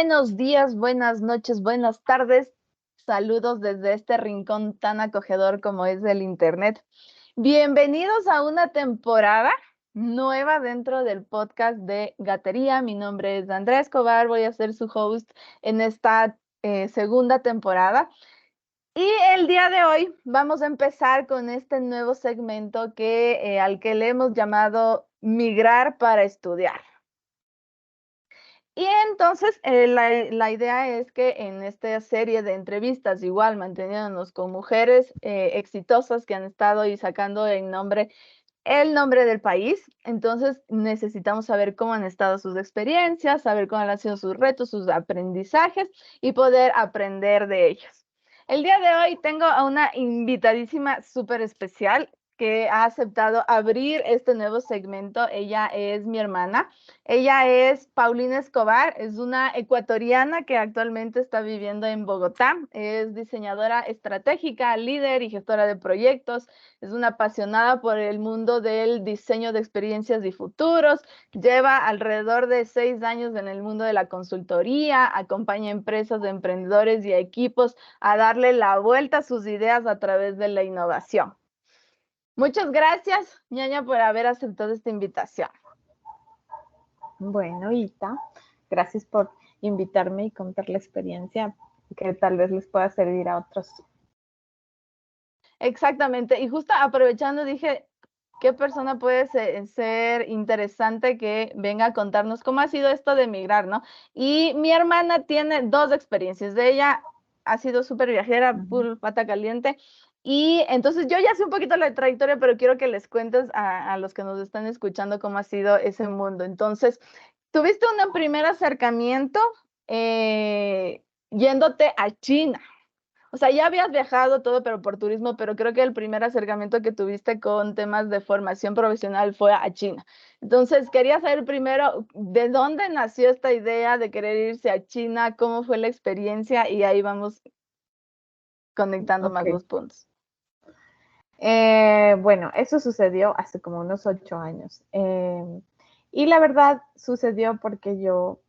Buenos días, buenas noches, buenas tardes. Saludos desde este rincón tan acogedor como es el Internet. Bienvenidos a una temporada nueva dentro del podcast de Gatería. Mi nombre es Andrea Escobar, voy a ser su host en esta segunda temporada. Y el día de hoy vamos a empezar con este nuevo segmento al que le hemos llamado Migrar para estudiar. Y entonces, la idea es que en esta serie de entrevistas, igual manteniéndonos con mujeres exitosas que han estado y sacando el nombre del país, entonces necesitamos saber cómo han estado sus experiencias, saber cómo han sido sus retos, sus aprendizajes y poder aprender de ellos. El día de hoy tengo a una invitadísima súper especial que ha aceptado abrir este nuevo segmento. Ella es mi hermana. Ella es Paulina Escobar, es una ecuatoriana que actualmente está viviendo en Bogotá. Es diseñadora estratégica, líder y gestora de proyectos. Es una apasionada por el mundo del diseño de experiencias y futuros. Lleva alrededor de 6 años en el mundo de la consultoría. Acompaña a empresas, de emprendedores y a equipos a darle la vuelta a sus ideas a través de la innovación. Muchas gracias, ñaña, por haber aceptado esta invitación. Bueno, Ita, gracias por invitarme y contar la experiencia que tal vez les pueda servir a otros. Exactamente, y justo aprovechando dije, ¿qué persona puede ser interesante que venga a contarnos cómo ha sido esto de emigrar, ¿no? Y mi hermana tiene 2 experiencias. De ella ha sido súper viajera, full pata caliente. Y entonces yo ya sé un poquito la trayectoria, pero quiero que les cuentes a los que nos están escuchando cómo ha sido ese mundo. Entonces, tuviste un primer acercamiento yéndote a China. O sea, ya habías viajado todo, pero por turismo, pero creo que el primer acercamiento que tuviste con temas de formación profesional fue a China. Entonces, quería saber primero de dónde nació esta idea de querer irse a China, cómo fue la experiencia y ahí vamos conectando más los puntos. Bueno, eso sucedió hace como unos 8 años. Y la verdad sucedió porque yo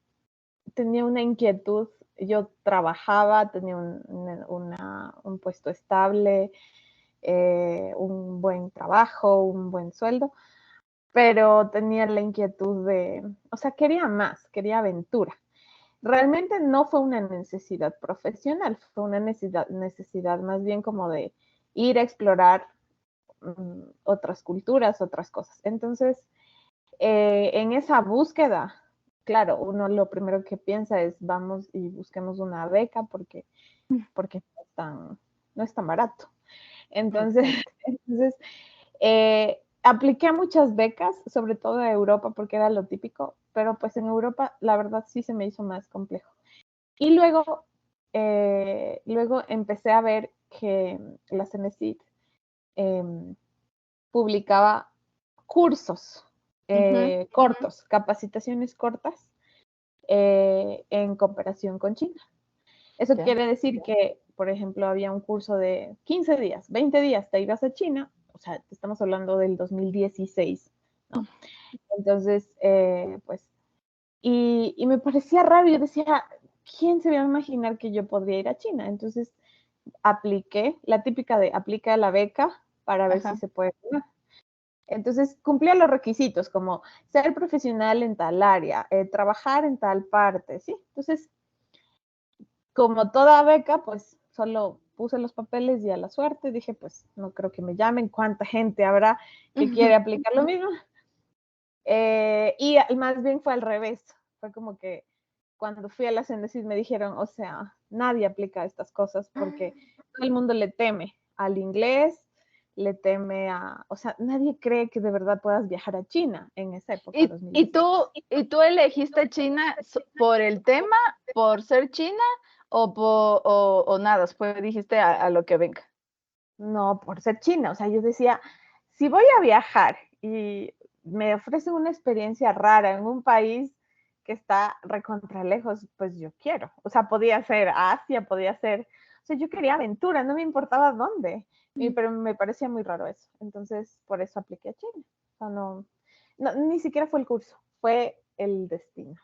tenía una inquietud. Yo trabajaba, tenía un puesto estable, un buen trabajo, un buen sueldo, pero tenía la inquietud o sea, quería más, quería aventura. Realmente no fue una necesidad profesional, fue una necesidad más bien como de ir a explorar otras culturas, otras cosas. Entonces, en esa búsqueda, claro, uno lo primero que piensa es vamos y busquemos una beca porque no es tan barato. Entonces, entonces apliqué a muchas becas, sobre todo a Europa, porque era lo típico, pero pues en Europa la verdad sí se me hizo más complejo. Y luego empecé a ver que la CENESID publicaba cursos cortos, capacitaciones cortas en comparación con China. Eso quiere decir que, por ejemplo, había un curso de 15 días, 20 días, te ibas a China, o sea, estamos hablando del 2016, ¿no? Entonces, pues, y me parecía raro, yo decía, ¿quién se iba a imaginar que yo podría ir a China? Entonces, apliqué, la típica de aplica la beca para ver si se puede ganar. Entonces, cumplía los requisitos como ser profesional en tal área, trabajar en tal parte, ¿sí? Entonces, como toda beca, pues solo puse los papeles y a la suerte dije, pues no creo que me llamen, cuánta gente habrá que quiere aplicar lo mismo. Y más bien fue al revés, fue como que cuando fui a la CENESID me dijeron, o sea, nadie aplica estas cosas porque todo el mundo le teme al inglés, le teme o sea, nadie cree que de verdad puedas viajar a China en esa época, 2016. ¿Y tú elegiste China por el tema, por ser China o nada? Después dijiste a lo que venga. No, por ser China, o sea, yo decía, si voy a viajar y me ofrecen una experiencia rara en un país que está recontra lejos, pues yo quiero. O sea, podía ser Asia, podía ser, o sea, yo quería aventura, no me importaba dónde, pero me parecía muy raro eso. Entonces, por eso apliqué a China. O sea, no, ni siquiera fue el curso, fue el destino.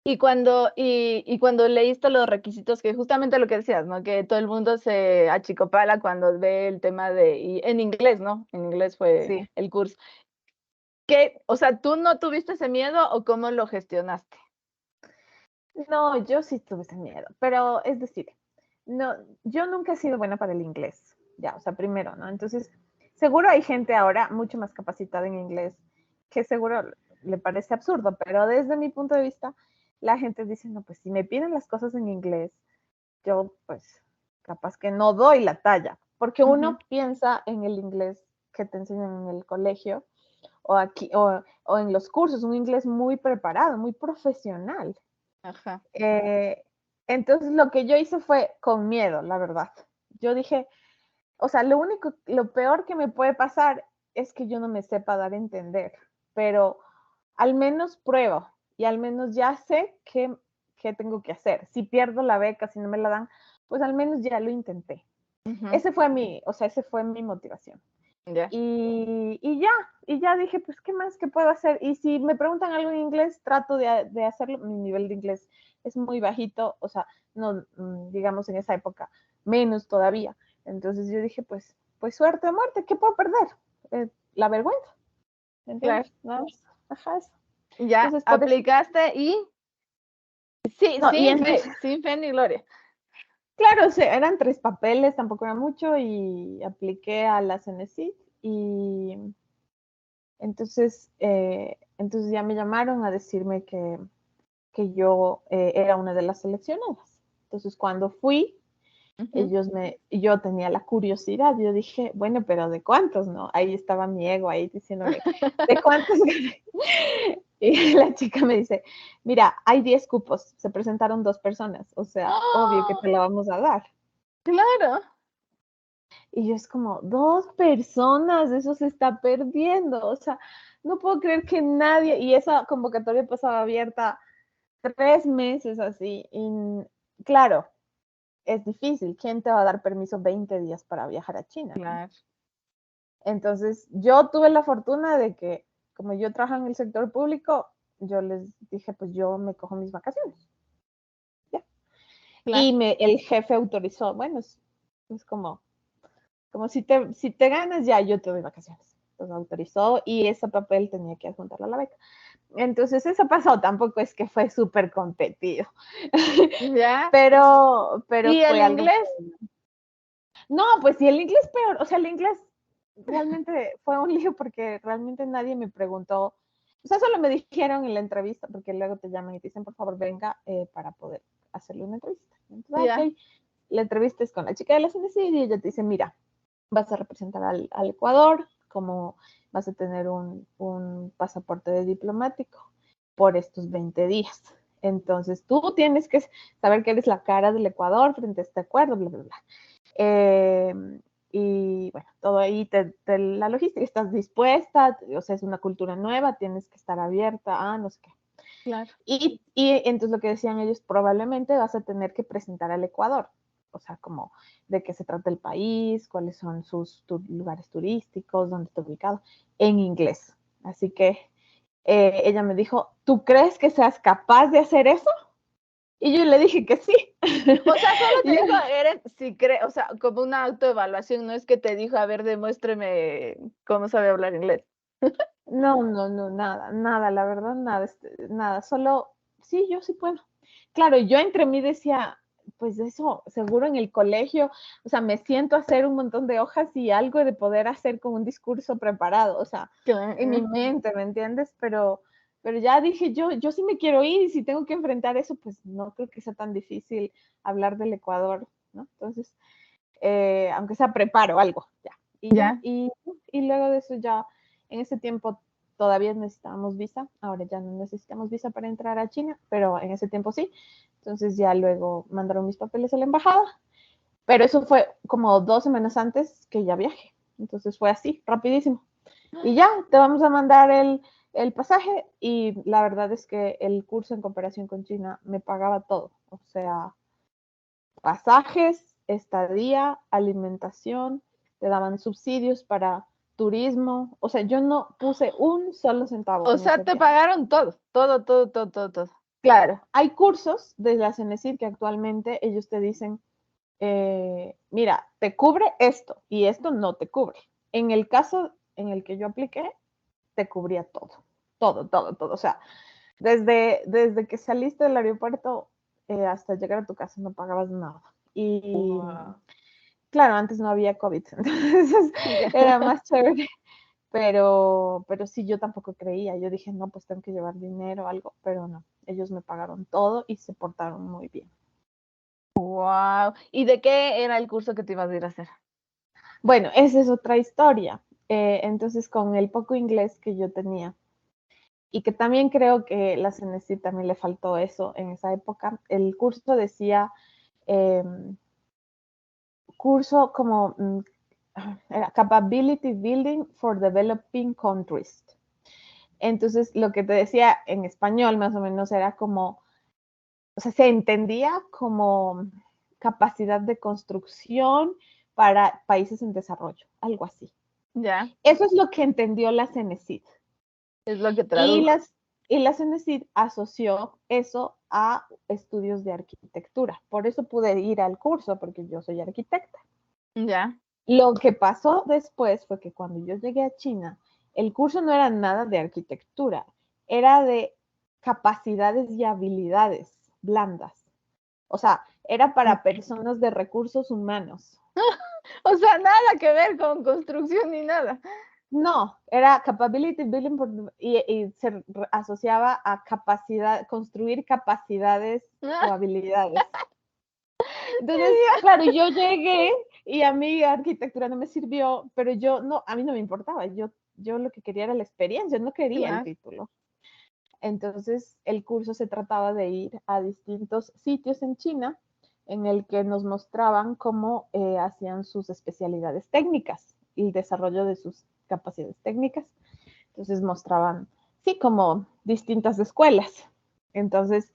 y cuando leíste los requisitos, que justamente lo que decías, ¿no? Que todo el mundo se achicopala cuando ve el tema y en inglés, ¿no? En inglés fue Sí. el curso. ¿Qué? O sea, ¿tú no tuviste ese miedo o cómo lo gestionaste? No, yo sí tuve ese miedo, pero es decir, no, yo nunca he sido buena para el inglés, ya, o sea, primero, ¿no? Entonces, seguro hay gente ahora mucho más capacitada en inglés que seguro le parece absurdo, pero desde mi punto de vista, la gente dice, no, pues si me piden las cosas en inglés, yo pues capaz que no doy la talla, porque uno piensa en el inglés que te enseñan en el colegio o aquí o en los cursos, un inglés muy preparado, muy profesional. Ajá. Entonces lo que yo hice fue con miedo, la verdad. Yo dije, o sea, lo peor que me puede pasar es que yo no me sepa dar a entender, pero al menos pruebo y al menos ya sé qué tengo que hacer. Si pierdo la beca, si no me la dan, pues al menos ya lo intenté. Ese fue mi motivación. Ya. Y ya dije, pues, ¿qué más que puedo hacer? Y si me preguntan algo en inglés, trato de hacerlo. Mi nivel de inglés es muy bajito, o sea, no, digamos en esa época, menos todavía. Entonces yo dije, pues suerte o muerte, ¿qué puedo perder? La vergüenza, ¿me Claro. entiendes? Nada más. Ajá, eso. Ya Entonces, por eso. aplicaste y sí, No, y entonces, sin fe ni gloria. claro, o sea, eran 3 papeles, tampoco era mucho, y apliqué a la CENESID y entonces ya me llamaron a decirme que yo era una de las seleccionadas. Entonces cuando fui, yo tenía la curiosidad, yo dije, bueno, pero ¿de cuántos, no? Ahí estaba mi ego ahí diciéndome, ¿de cuántos gané? Y la chica me dice, mira, hay 10 cupos, se presentaron 2 personas, o sea, obvio que ¡Oh! te la vamos a dar. Claro. Y yo es como, 2 personas, eso se está perdiendo, o sea, no puedo creer que nadie, y esa convocatoria pasaba abierta 3 meses así, y claro, es difícil, ¿quién te va a dar permiso 20 días para viajar a China, no? Claro. Entonces, yo tuve la fortuna de que, como yo trabajo en el sector público, yo les dije, pues yo me cojo mis vacaciones, ya. Claro. Y el jefe autorizó, bueno, es como si te ganas ya, yo te doy vacaciones. Entonces autorizó y ese papel tenía que adjuntarlo a la beca. Entonces eso pasó, tampoco es que fue súper competido, Ya. pero ¿Y el fue algo inglés? que... No, pues sí, el inglés peor, o sea, el inglés realmente fue un lío porque realmente nadie me preguntó, o sea, solo me dijeron en la entrevista, porque luego te llaman y te dicen, por favor, venga para poder hacerle una entrevista. Entonces, Ya. ok, la entrevista es con la chica de la CNC y ella te dice, mira, vas a representar al Ecuador, como vas a tener un pasaporte de diplomático por estos 20 días. Entonces, tú tienes que saber que eres la cara del Ecuador frente a este acuerdo, bla, bla, bla. Eh, y bueno, todo ahí, la logística, estás dispuesta, o sea, es una cultura nueva, tienes que estar abierta a no sé qué. Claro. Y entonces lo que decían ellos, probablemente vas a tener que presentar al Ecuador, o sea, como de qué se trata el país, cuáles son sus lugares turísticos, dónde está ubicado, en inglés. Así que ella me dijo, ¿tú crees que seas capaz de hacer eso? Y yo le dije que sí. O sea, solo te Yo, dijo, Eren, si cree, o sea, como una autoevaluación, no es que te dijo, a ver, demuéstreme cómo sabe hablar inglés. no, no, no, nada, nada, la verdad, nada, nada, solo, sí, yo sí puedo. Claro, yo entre mí decía, pues eso, seguro en el colegio, o sea, me siento a hacer un montón de hojas y algo de poder hacer con un discurso preparado, o sea, en mi mente, ¿me entiendes? Pero ya dije, yo sí me quiero ir y si tengo que enfrentar eso, pues no creo que sea tan difícil hablar del Ecuador, ¿no? Entonces, aunque sea preparo algo, ya. Y ya, Ya. y luego de eso ya, en ese tiempo todavía necesitábamos visa, ahora ya no necesitamos visa para entrar a China, pero en ese tiempo sí. Entonces ya luego mandaron mis papeles a la embajada, pero eso fue como 2 semanas antes que ya viaje. Entonces fue así, rapidísimo. Y ya, te vamos a mandar el pasaje y la verdad es que el curso en cooperación con China me pagaba todo, o sea, pasajes, estadía, alimentación, te daban subsidios para turismo, o sea, yo no puse un solo centavo O en sea, ese te viaje. pagaron todo, todo, todo, todo, todo, todo. Claro, hay cursos de la CENESID que actualmente ellos te dicen, mira, te cubre esto y esto no te cubre. En el caso en el que yo apliqué, te cubría todo, todo, todo, todo. O sea, desde que saliste del aeropuerto hasta llegar a tu casa no pagabas nada. Y Wow. claro, antes no había COVID, entonces era más chévere. Pero sí, yo tampoco creía. Yo dije, no, pues tengo que llevar dinero o algo, pero no. Ellos me pagaron todo y se portaron muy bien. Wow. ¿Y de qué era el curso que te ibas a ir a hacer? Bueno, esa es otra historia. Entonces, con el poco inglés que yo tenía, y que también creo que la CNC también le faltó eso en esa época, el curso decía, eh, curso como era Capability Building for Developing Countries. Entonces, lo que te decía en español más o menos era como, o sea, se entendía como capacidad de construcción para países en desarrollo, algo así. Ya, Eso es lo que entendió la CENESID. es lo que Y, tradujo. la CENESID asoció eso a estudios de arquitectura. Por eso pude ir al curso, porque yo soy arquitecta. Ya. Lo que pasó después fue que cuando yo llegué a China, el curso no era nada de arquitectura, era de capacidades y habilidades blandas. O sea, era para personas de recursos humanos. O sea, nada que ver con construcción ni nada. No, era capability building y se asociaba a capacidad, construir capacidades o habilidades. Entonces, claro, yo llegué y a mí arquitectura no me sirvió, pero yo no, a mí no me importaba, yo lo que quería era la experiencia, no quería el Claro. título. Entonces, el curso se trataba de ir a distintos sitios en China en el que nos mostraban cómo hacían sus especialidades técnicas y el desarrollo de sus capacidades técnicas. Entonces mostraban, sí, como distintas escuelas. Entonces,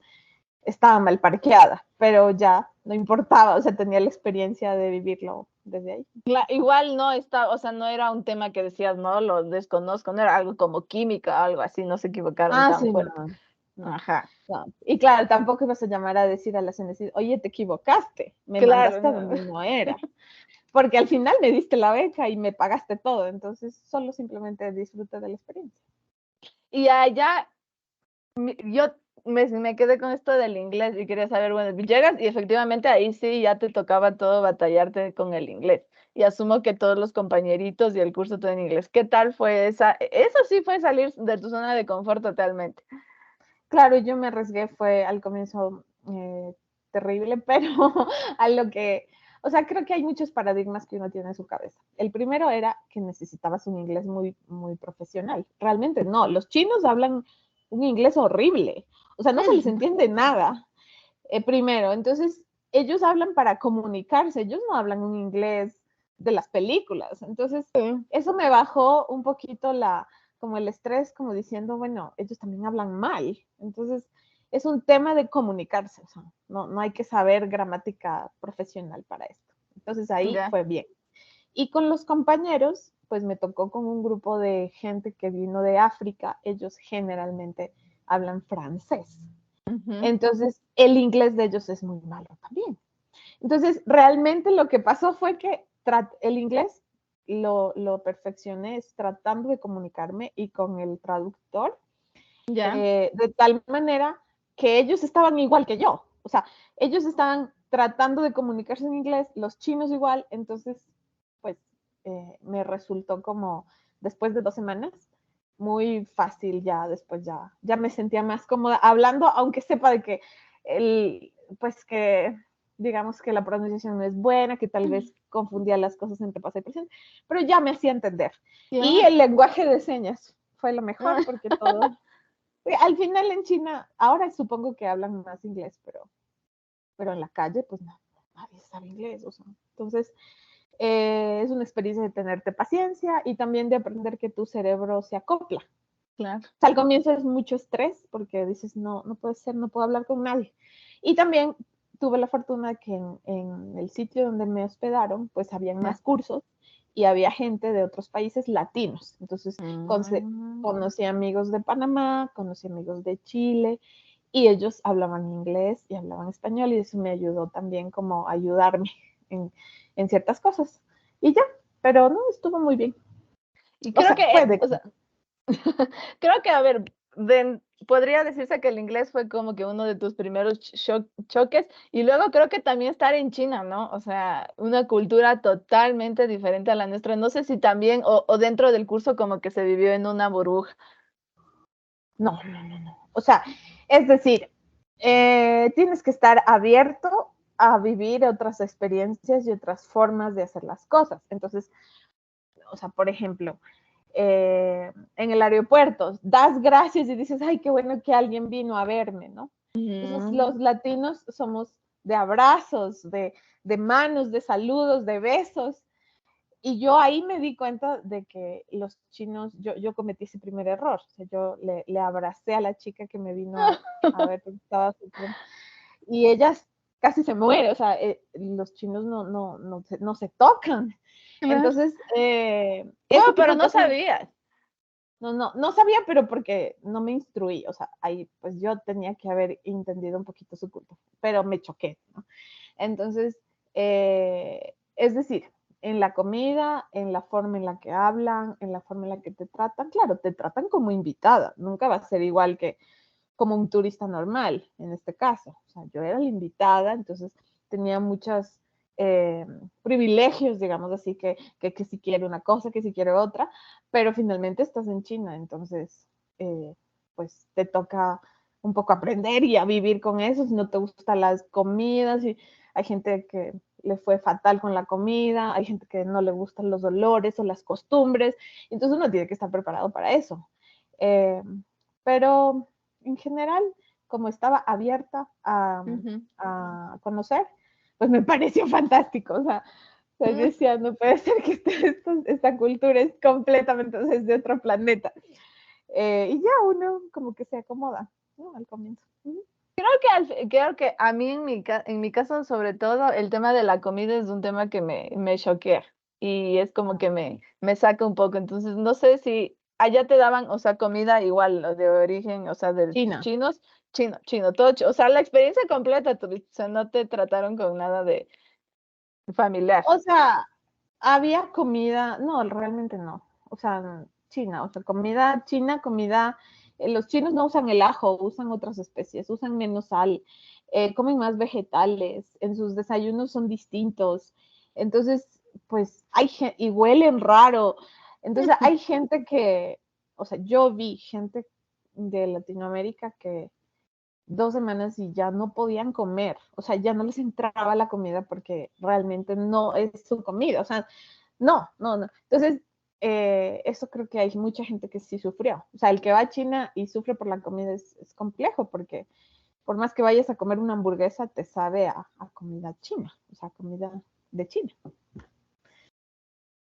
estaba mal parqueada, pero ya no importaba, o sea, tenía la experiencia de vivirlo desde ahí. Igual no está, o sea, no era un tema que decías, no, lo desconozco, no era algo como química, algo así, no se equivocaron Ah, tan sí, fuerte. no, no, Ajá. no. Y claro, tampoco ibas a llamar a decir a la CNC, oye, te equivocaste, me Claro, mandaste a no. donde no era, porque al final me diste la beca y me pagaste todo, entonces solo simplemente disfruté de la experiencia. Y allá, yo me quedé con esto del inglés y quería saber, bueno, llegas y efectivamente ahí sí ya te tocaba todo batallarte con el inglés. Y asumo que todos los compañeritos y el curso todo en inglés. ¿Qué tal fue esa? Eso sí fue salir de tu zona de confort totalmente. Claro, yo me arriesgué, fue al comienzo terrible, pero a lo que, o sea, creo que hay muchos paradigmas que uno tiene en su cabeza. El primero era que necesitabas un inglés muy, muy profesional. Realmente no, los chinos hablan un inglés horrible, o sea, no se les entiende nada, primero. Entonces, ellos hablan para comunicarse, ellos no hablan un inglés de las películas. Entonces, Sí. eso me bajó un poquito como el estrés, como diciendo, bueno, ellos también hablan mal. Entonces, es un tema de comunicarse, o sea, no hay que saber gramática profesional para esto. Entonces, ahí Ya. fue bien. Y con los compañeros, pues me tocó con un grupo de gente que vino de África, ellos generalmente hablan francés. Ujú. Entonces, el inglés de ellos es muy malo también. Entonces, realmente lo que pasó fue que el inglés lo perfeccioné tratando de comunicarme y con el traductor Ya. de tal manera que ellos estaban igual que yo. O sea, ellos estaban tratando de comunicarse en inglés, los chinos igual, entonces, pues, me resultó como después de 2 semanas muy fácil ya, después ya me sentía más cómoda hablando, aunque sepa de que pues que digamos que la pronunciación no es buena, que tal vez confundía las cosas entre pasado y presente, pero ya me hacía entender. Y Ya. el lenguaje de señas fue lo mejor porque todo, al final en China, ahora supongo que hablan más inglés, pero en la calle pues no, nadie sabe inglés, o sea, entonces es una experiencia de tenerte paciencia y también de aprender que tu cerebro se acopla. Claro. O sea, al comienzo es mucho estrés porque dices, no, no puede ser, no puedo hablar con nadie. Y también tuve la fortuna que en el sitio donde me hospedaron, pues habían Ya. más cursos y había gente de otros países latinos. Entonces, Mm. conocí amigos de Panamá, conocí amigos de Chile y ellos hablaban inglés y hablaban español y eso me ayudó también como a ayudarme en ciertas cosas. Y ya, pero no, estuvo muy bien. Y O creo sea, que, fue de... o sea, creo que, a ver, podría decirse que el inglés fue como que uno de tus primeros choques y luego creo que también estar en China, ¿no? O sea, una cultura totalmente diferente a la nuestra. No sé si también o dentro del curso como que se vivió en una burbuja. No, no, no, no. O sea, es decir, tienes que estar abierto a vivir otras experiencias y otras formas de hacer las cosas. Entonces, o sea, por ejemplo, en el aeropuerto, das gracias y dices, ay, qué bueno que alguien vino a verme, ¿no? Entonces, los latinos somos de abrazos, de manos, de saludos, de besos. Y yo ahí me di cuenta de que los chinos, yo cometí ese primer error. O sea, yo le abracé a la chica que me vino a ver porque estaba sufriendo. Y ella casi se muere. O sea, los chinos no se tocan. Claro. Entonces, Wow, ese tipo pero de no cosas, sabías. no sabía, pero porque no me instruí. O sea, ahí pues yo tenía que haber entendido un poquito su culpa, pero me choqué, ¿no? Entonces, es decir, en la comida, en la forma en la que hablan, en la forma en la que te tratan, claro, te tratan como invitada, nunca va a ser igual que como un turista normal, en este caso. O sea, yo era la invitada, entonces tenía muchos privilegios, digamos así, que si quiere una cosa, que si quiere otra, pero finalmente estás en China, entonces, pues te toca un poco aprender y a vivir con eso, si no te gustan las comidas, y hay gente que le fue fatal con la comida, hay gente que no le gustan los olores o las costumbres, entonces uno tiene que estar preparado para eso. Pero en general, como estaba abierta a conocer, pues me pareció fantástico. O sea, decía, no puede ser que esta cultura es completamente, o sea, es de otro planeta. Y ya uno como que se acomoda, ¿no? Al comienzo. Creo que a mí en mi caso, sobre todo, el tema de la comida es un tema que me choquea y es como que me saca un poco. Entonces, no sé si allá te daban, o sea, comida igual o de origen, o sea, de tus China. chinos, chino, todo, o sea, la experiencia completa, o sea, no te trataron con nada de familiar. O sea, había comida, no, realmente no. O sea, China, o sea, comida china, comida, los chinos no usan el ajo, usan otras especies, usan menos sal, comen más vegetales, en sus desayunos son distintos. Entonces, pues y huelen raro. Entonces, hay gente que, o sea, yo vi gente de Latinoamérica que 2 semanas y ya no podían comer, o sea, ya no les entraba la comida porque realmente no es su comida, o sea, no. Entonces, eso creo que hay mucha gente que sí sufrió. O sea, el que va a China y sufre por la comida es complejo porque por más que vayas a comer una hamburguesa, te sabe a comida china, o sea, comida de China.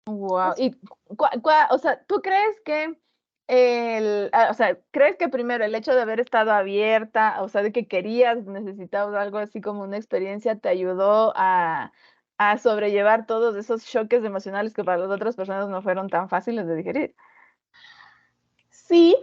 Wow. Eso. Y, o sea, ¿tú crees que o sea, crees que primero el hecho de haber estado abierta, o sea, de que querías, necesitabas algo así como una experiencia, te ayudó a sobrellevar todos esos choques emocionales que para las otras personas no fueron tan fáciles de digerir? Sí,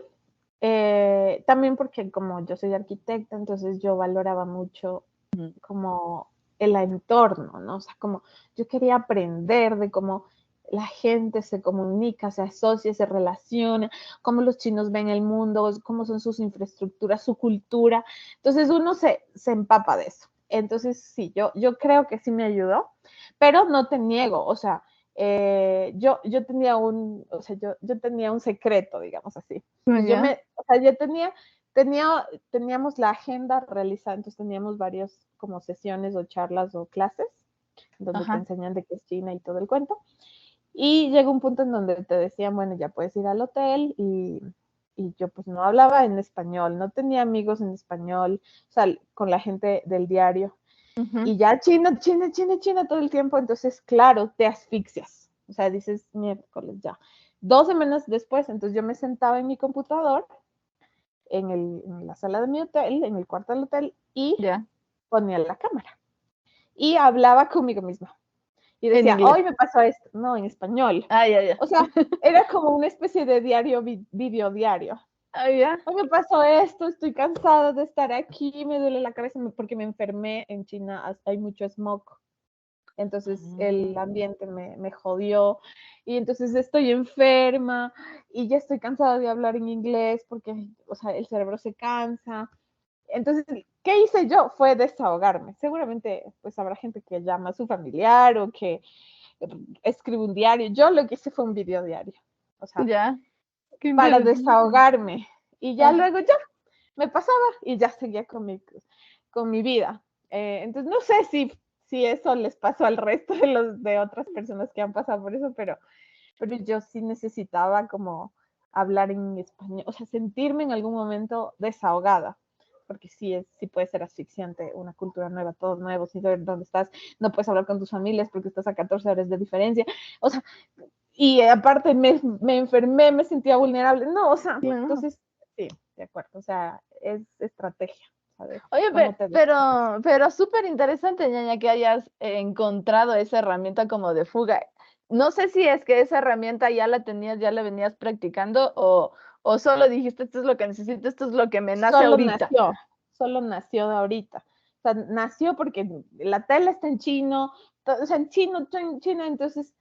también porque como yo soy arquitecta, entonces yo valoraba mucho Ujú. como el entorno, ¿no? O sea, como yo quería aprender de cómo la gente se comunica, se asocia, se relaciona, cómo los chinos ven el mundo, cómo son sus infraestructuras, su cultura. Entonces uno se empapa de eso. Entonces sí, yo creo que sí me ayudó, pero no te niego, o sea, yo tenía o sea, yo tenía un secreto, digamos así. Entonces Ya. o sea, yo teníamos la agenda realizada, entonces teníamos varias como sesiones o charlas o clases donde te Ajá. enseñan de qué es China y todo el cuento. Y llegó un punto en donde te decían, bueno, ya puedes ir al hotel y yo pues no hablaba en español, no tenía amigos en español, o sea, con la gente del diario. Ujú. Y ya China todo el tiempo, entonces claro, te asfixias. O sea, dices miércoles ya. 2 semanas después, entonces yo me sentaba en mi computador en la sala de mi hotel, en el cuarto del hotel, y Ya. ponía la cámara. Y hablaba conmigo misma. Y En decía, inglés. hoy me pasó esto. No, en español. Ah, ya, ya. O sea, era como una especie de diario, video diario. Ah, ya. Hoy me pasó esto, estoy cansada de estar aquí, me duele la cabeza porque me enfermé en China, hay mucho smog. Entonces el ambiente me jodió y entonces estoy enferma y ya estoy cansada de hablar en inglés porque, o sea, el cerebro se cansa. Entonces, ¿qué hice yo? Fue desahogarme. Seguramente, pues habrá gente que llama a su familiar o que escribe un diario. Yo lo que hice fue un video diario, o sea, Ya. Qué para interesante. desahogarme. Y ya Ajá. luego ya me pasaba y ya seguía con mi vida. Entonces, no sé si eso les pasó al resto de otras personas que han pasado por eso, pero yo sí necesitaba como hablar en español, o sea, sentirme en algún momento desahogada, porque sí puede ser asfixiante, una cultura nueva, todo nuevo, sin saber dónde estás, no puedes hablar con tus familias porque estás a 14 horas de diferencia, o sea, y aparte me enfermé, me sentía vulnerable, no, o sea, Claro. entonces, sí, de acuerdo, o sea, es estrategia, ¿sabes? Oye, ¿Cómo te pero súper interesante, ñaña, que hayas encontrado esa herramienta como de fuga. No sé si es que esa herramienta ya la tenías, ya la venías practicando o solo dijiste, esto es lo que necesito, esto es lo que me nace solo ahorita. nació, solo nació de ahorita. O sea, nació porque la tele está en chino, o sea, en chino, entonces,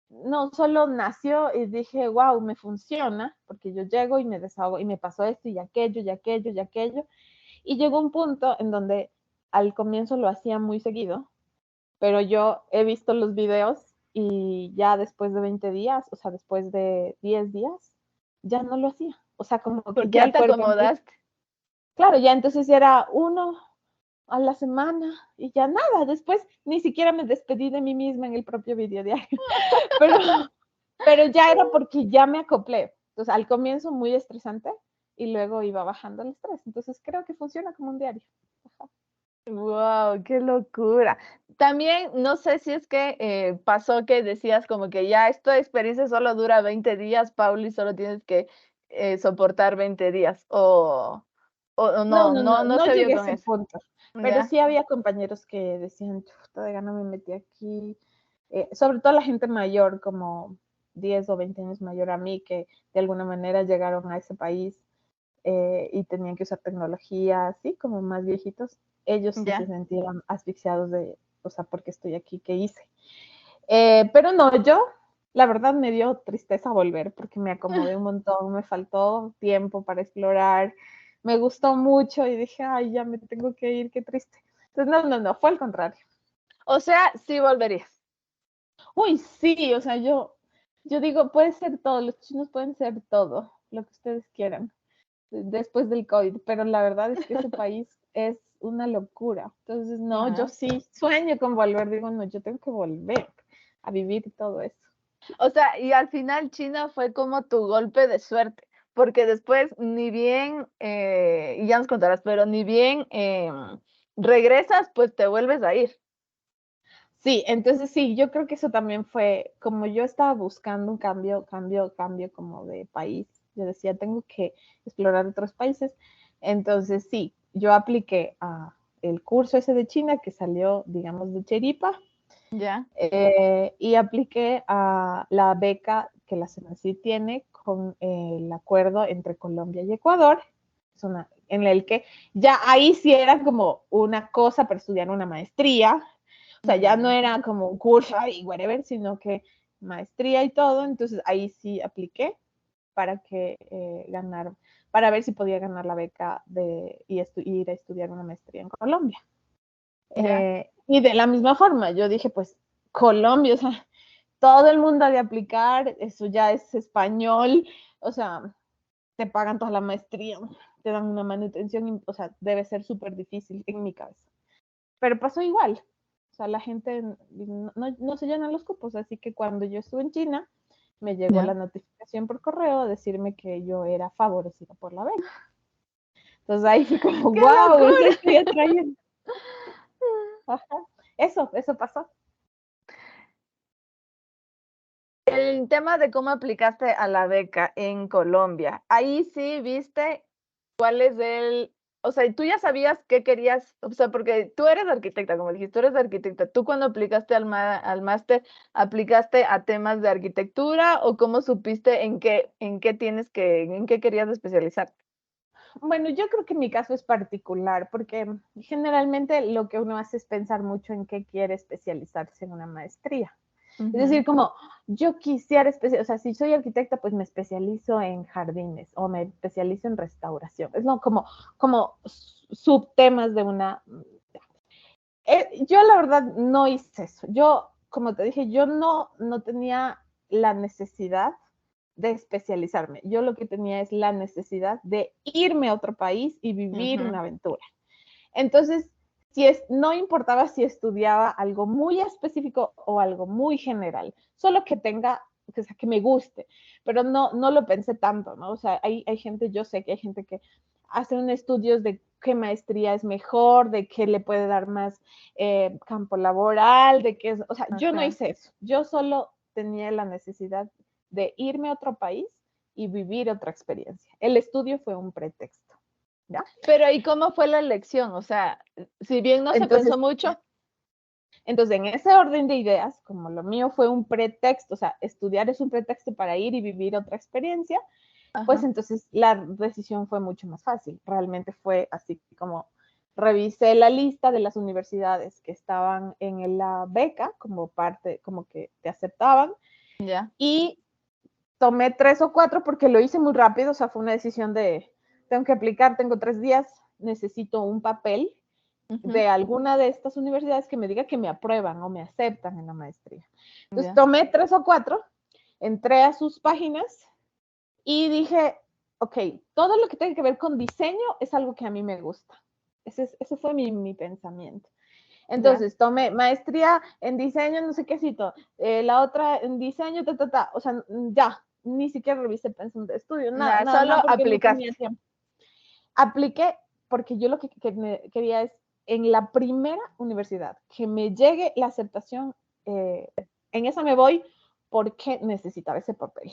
no, solo nació y dije, wow, me funciona, porque yo llego y me desahogo, y me pasó esto y aquello, y aquello, y aquello. Y llegó un punto en donde al comienzo lo hacía muy seguido, pero yo he visto los videos y ya después de 20 días, o sea, después de 10 días, ya no lo hacía. O sea, como que Porque ya ya el te cuerpo empieza. acomodaste. Claro, ya entonces era uno a la semana y ya nada. Después ni siquiera me despedí de mí misma en el propio video diario. Pero, pero ya era porque ya me acoplé. Entonces, al comienzo muy estresante y luego iba bajando el estrés. Entonces, creo que funciona como un diario. Ajá. Wow, qué locura. También no sé si es que pasó que decías como que ya esta experiencia solo dura 20 días, Pauli, solo tienes que soportar 20 días o No, no, no, no, no no se dio llegué a con ese eso. punto. Pero Ya, sí había compañeros que decían, chuta, de gana me metí aquí. Sobre todo la gente mayor, como 10 o 20 años mayor a mí, que de alguna manera llegaron a ese país y tenían que usar tecnología, así como más viejitos, ellos sí se ya. sentían asfixiados de, o sea, ¿por qué estoy aquí? ¿Qué hice? Pero no, yo, la verdad me dio tristeza volver porque me acomodé un montón, me faltó tiempo para explorar, me gustó mucho y dije, ay, ya me tengo que ir, qué triste. Entonces, no, fue al contrario. O sea, sí volverías. Uy, sí, o sea, yo digo, puede ser todo, los chinos pueden ser todo, lo que ustedes quieran después del COVID, pero la verdad es que ese país es una locura. Entonces, no, yo Ajá. sí sueño con volver, digo, no, yo tengo que volver a vivir todo eso. O sea, y al final China fue como tu golpe de suerte, porque después ni bien, y ya nos contarás, pero ni bien regresas, pues te vuelves a ir. Sí, entonces sí, yo creo que eso también fue, como yo estaba buscando un cambio como de país, yo decía, tengo que explorar otros países, entonces sí, yo apliqué a el curso ese de China que salió, digamos, de Cheripa, Ya, y apliqué a la beca que la CENACYT tiene con el acuerdo entre Colombia y Ecuador, en el que ya ahí sí era como una cosa para estudiar una maestría, o sea, ya no ya. era como un curso y whatever, sino que maestría y todo, entonces ahí sí apliqué para que para ver si podía ganar la beca y ir a estudiar una maestría en Colombia. Ya. Y de la misma forma, yo dije, pues Colombia, o sea, todo el mundo ha de aplicar, eso ya es español, o sea, te pagan toda la maestría, te dan una manutención, o sea, debe ser súper difícil en mi cabeza. Pero pasó igual, o sea, la gente no se llenan los cupos, así que cuando yo estuve en China, me llegó Ya. la notificación por correo a decirme que yo era favorecida por la beca. Entonces ahí fue como, ¡Qué wow, locura! estoy atrayendo. Ajá. Eso pasó. El tema de cómo aplicaste a la beca en Colombia, ahí sí viste cuál es el, o sea, tú ya sabías qué querías, o sea, porque tú eres arquitecta, como dijiste, tú eres arquitecta. ¿Tú cuando aplicaste al máster, aplicaste a temas de arquitectura o cómo supiste en qué tienes que, en qué querías especializarte? Bueno, yo creo que mi caso es particular porque generalmente lo que uno hace es pensar mucho en qué quiere especializarse en una maestría. Es decir, como yo quisiera especializar, o sea, si soy arquitecta, pues me especializo en jardines o me especializo en restauración. Es como subtemas de una... yo la verdad no hice eso. Yo, como te dije, yo no tenía la necesidad de especializarme. Yo lo que tenía es la necesidad de irme a otro país y vivir una aventura. Entonces, no importaba si estudiaba algo muy específico o algo muy general, solo que tenga, o sea, que me guste, pero no lo pensé tanto, ¿no? O sea, hay gente, yo sé que hay gente que hace un estudios de qué maestría es mejor, de qué le puede dar más campo laboral, de qué es, o sea, yo no hice eso, yo solo tenía la necesidad de irme a otro país y vivir otra experiencia. El estudio fue un pretexto. ¿Ya? Pero ¿y cómo fue la elección? O sea, si bien no se pensó mucho. Entonces, en ese orden de ideas, como lo mío fue un pretexto, o sea, estudiar es un pretexto para ir y vivir otra experiencia, pues entonces la decisión fue mucho más fácil. Realmente fue así como revisé la lista de las universidades que estaban en la beca como parte, como que te aceptaban. Ya. Y tomé 3 o 4 porque lo hice muy rápido, o sea, fue una decisión de, tengo que aplicar, tengo 3 días, necesito un papel de alguna de estas universidades que me diga que me aprueban o me aceptan en la maestría. Entonces tomé 3 o 4, entré a sus páginas y dije, ok, todo lo que tenga que ver con diseño es algo que a mí me gusta. Ese fue mi pensamiento. Entonces, tomé maestría en diseño, no sé qué cito, la otra en diseño, o sea, ya, ni siquiera revisé pensum de estudio, Solo porque no tenía aplicaste. tiempo. Apliqué porque yo lo que quería es en la primera universidad que me llegue la aceptación, en esa me voy porque necesitaba ese papel.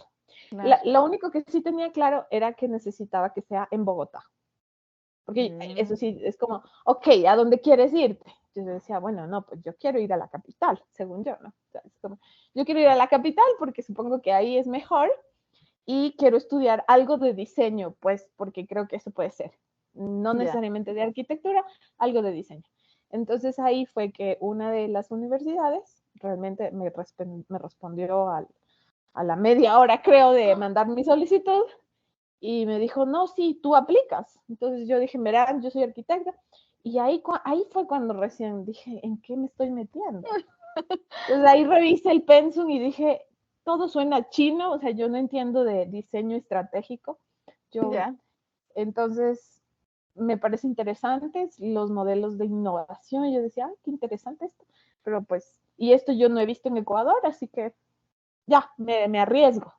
Lo único que sí tenía claro era que necesitaba que sea en Bogotá. Porque eso sí, es como, ok, ¿a dónde quieres irte? Yo decía, bueno, no, pues yo quiero ir a la capital, según yo, ¿no? O sea, es como, yo quiero ir a la capital porque supongo que ahí es mejor y quiero estudiar algo de diseño, pues porque creo que eso puede ser. No necesariamente de arquitectura, algo de diseño. Entonces ahí fue que una de las universidades realmente me respondió a la media hora, creo, de mandar mi solicitud y me dijo, no, sí, tú aplicas. Entonces yo dije, verán, yo soy arquitecta. Y ahí fue cuando recién dije, ¿en qué me estoy metiendo? Entonces ahí revisé el pensum y dije, todo suena chino, o sea, yo no entiendo de diseño estratégico. Entonces, me parece interesantes los modelos de innovación. Y yo decía, qué interesante esto. Pero pues, y esto yo no he visto en Ecuador, así que ya, me arriesgo.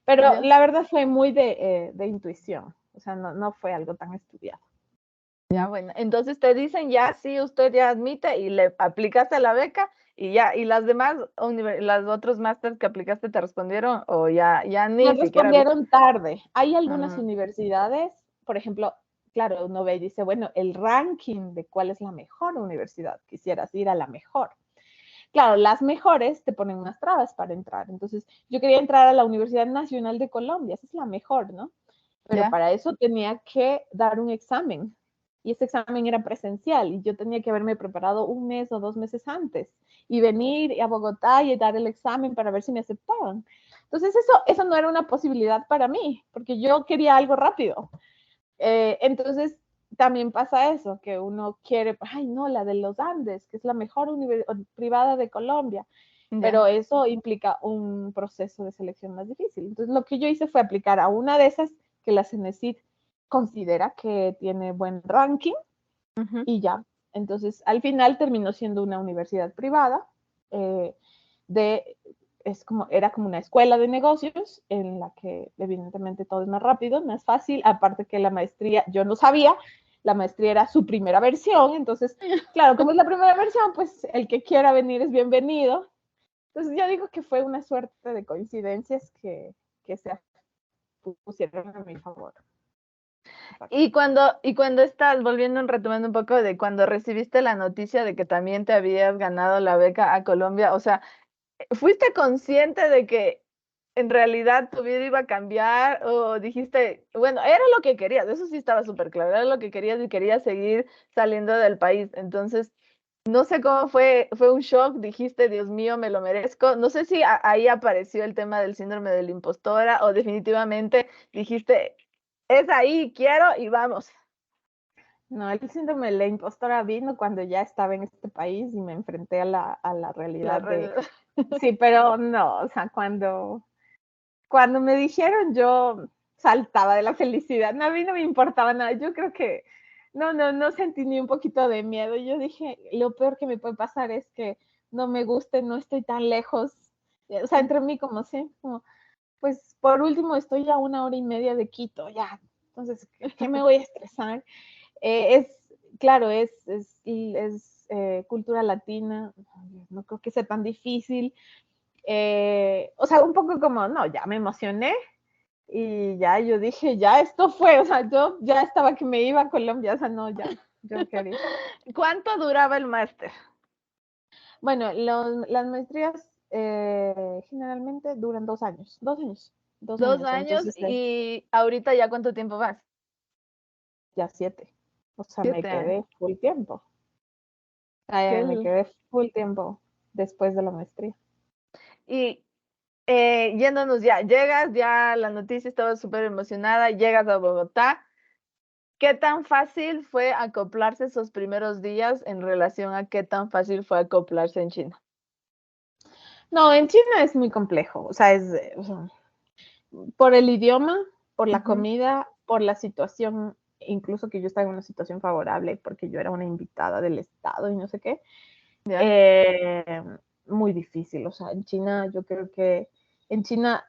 Pero la verdad fue muy de intuición, o sea, no fue algo tan estudiado. Ya, bueno, entonces te dicen ya, sí, usted ya admite y le aplicaste a la beca y ya, y las demás, las otros másters que aplicaste te respondieron o ya Me ni siquiera viste. respondieron tarde. Hay algunas universidades, por ejemplo, claro, uno ve y dice, bueno, el ranking de cuál es la mejor universidad, quisieras ir a la mejor. Claro, las mejores te ponen unas trabas para entrar. Entonces, yo quería entrar a la Universidad Nacional de Colombia, esa es la mejor, ¿no? Pero para eso tenía que dar un examen y ese examen era presencial y yo tenía que haberme preparado 1 mes o 2 meses antes y venir a Bogotá y dar el examen para ver si me aceptaban. Entonces eso no era una posibilidad para mí porque yo quería algo rápido. Entonces también pasa eso, que uno quiere, ay no, la de los Andes, que es la mejor privada de Colombia, pero eso implica un proceso de selección más difícil. Entonces lo que yo hice fue aplicar a una de esas que la CENESID considera que tiene buen ranking y ya. Entonces al final terminó siendo una universidad privada era como una escuela de negocios en la que evidentemente todo es más rápido, más fácil, aparte que la maestría, yo no sabía, la maestría era su primera versión, entonces, claro, como es la primera versión, pues el que quiera venir es bienvenido. Entonces yo digo que fue una suerte de coincidencias que se pusieron a mi favor. Y cuando estás volviendo, retomando un poco de cuando recibiste la noticia de que también te habías ganado la beca a Colombia, o sea, ¿fuiste consciente de que en realidad tu vida iba a cambiar o dijiste, bueno, era lo que querías, eso sí estaba súper claro, era lo que querías y querías seguir saliendo del país? Entonces, no sé cómo fue un shock, dijiste, Dios mío, me lo merezco. No sé si ahí apareció el tema del síndrome de la impostora o definitivamente dijiste, es ahí, quiero y vamos. No, el síndrome de la impostora vino cuando ya estaba en este país y me enfrenté a la realidad de... Sí, pero no, o sea, cuando me dijeron yo saltaba de la felicidad, no, a mí no me importaba nada, yo creo que no sentí ni un poquito de miedo, yo dije, lo peor que me puede pasar es que no me guste, no estoy tan lejos, o sea, entre mí como sí, como, pues por último estoy a 1 hora y media de Quito, ya, entonces, ¿qué me voy a estresar? Claro, es cultura latina, no creo que sea tan difícil, o sea, un poco como, no, ya me emocioné y ya yo dije, ya esto fue, o sea, yo ya estaba que me iba a Colombia, o sea, no, ya, yo quería. ¿Cuánto duraba el máster? Bueno, las maestrías generalmente duran 2 años, 2 años, 2 años entonces y ahorita ya cuánto tiempo vas. ya 7, o sea, me 7 años. quedé full tiempo, me quedé full tiempo después de la maestría. Y yéndonos ya, llegas, ya la noticia estaba súper emocionada, llegas a Bogotá. ¿Qué tan fácil fue acoplarse esos primeros días en relación a qué tan fácil fue acoplarse en China? No, en China es muy complejo, o sea, o sea, por el idioma, por la comida, por la situación, incluso que yo estaba en una situación favorable porque yo era una invitada del Estado y no sé qué, ¿Ya? muy difícil, o sea, en China yo creo que en China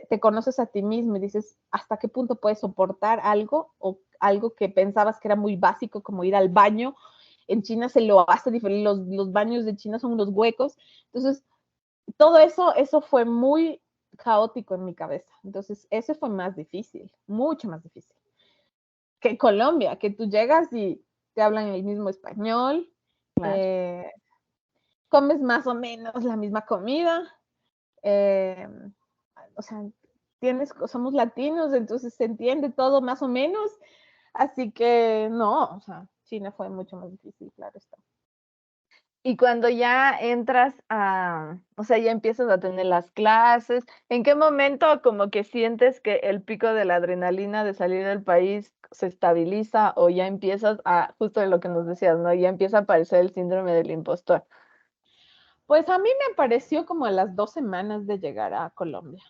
te conoces a ti mismo y dices hasta qué punto puedes soportar algo o algo que pensabas que era muy básico como ir al baño. En China se lo hace diferente, los baños de China son unos huecos, entonces todo eso fue muy caótico en mi cabeza. Entonces, eso fue más difícil, mucho más difícil. Que Colombia, que tú llegas y te hablan el mismo español, Claro. comes más o menos la misma comida, eh, o sea, somos latinos, entonces se entiende todo más o menos, así que no, o sea, China fue mucho más difícil, claro está. Y cuando ya entras o sea, ya empiezas a tener las clases, ¿en qué momento como que sientes que el pico de la adrenalina de salir del país se estabiliza o ya empiezas justo de lo que nos decías, ¿no? Ya empieza a aparecer el síndrome del impostor. Pues a mí me pareció como a las 2 semanas de llegar a Colombia.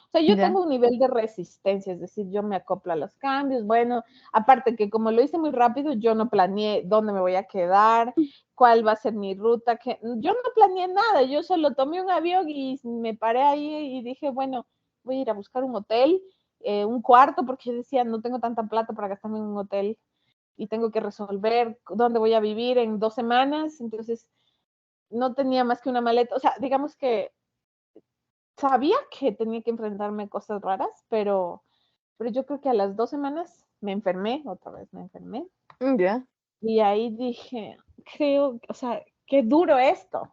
O sea, yo Ya. tengo un nivel de resistencia, es decir, yo me acoplo a los cambios. Bueno, aparte que como lo hice muy rápido, yo no planeé dónde me voy a quedar, cuál va a ser mi ruta, que yo no planeé nada, yo solo tomé un avión y me paré ahí y dije, bueno, voy a ir a buscar un hotel, un cuarto, porque yo decía, no tengo tanta plata para gastarme en un hotel y tengo que resolver dónde voy a vivir en 2 semanas, entonces no tenía más que una maleta, o sea, digamos que sabía que tenía que enfrentarme a cosas raras, pero yo creo que a las 2 semanas me enfermé, otra vez me enfermé, Ya. y ahí dije, creo, o sea, qué duro esto,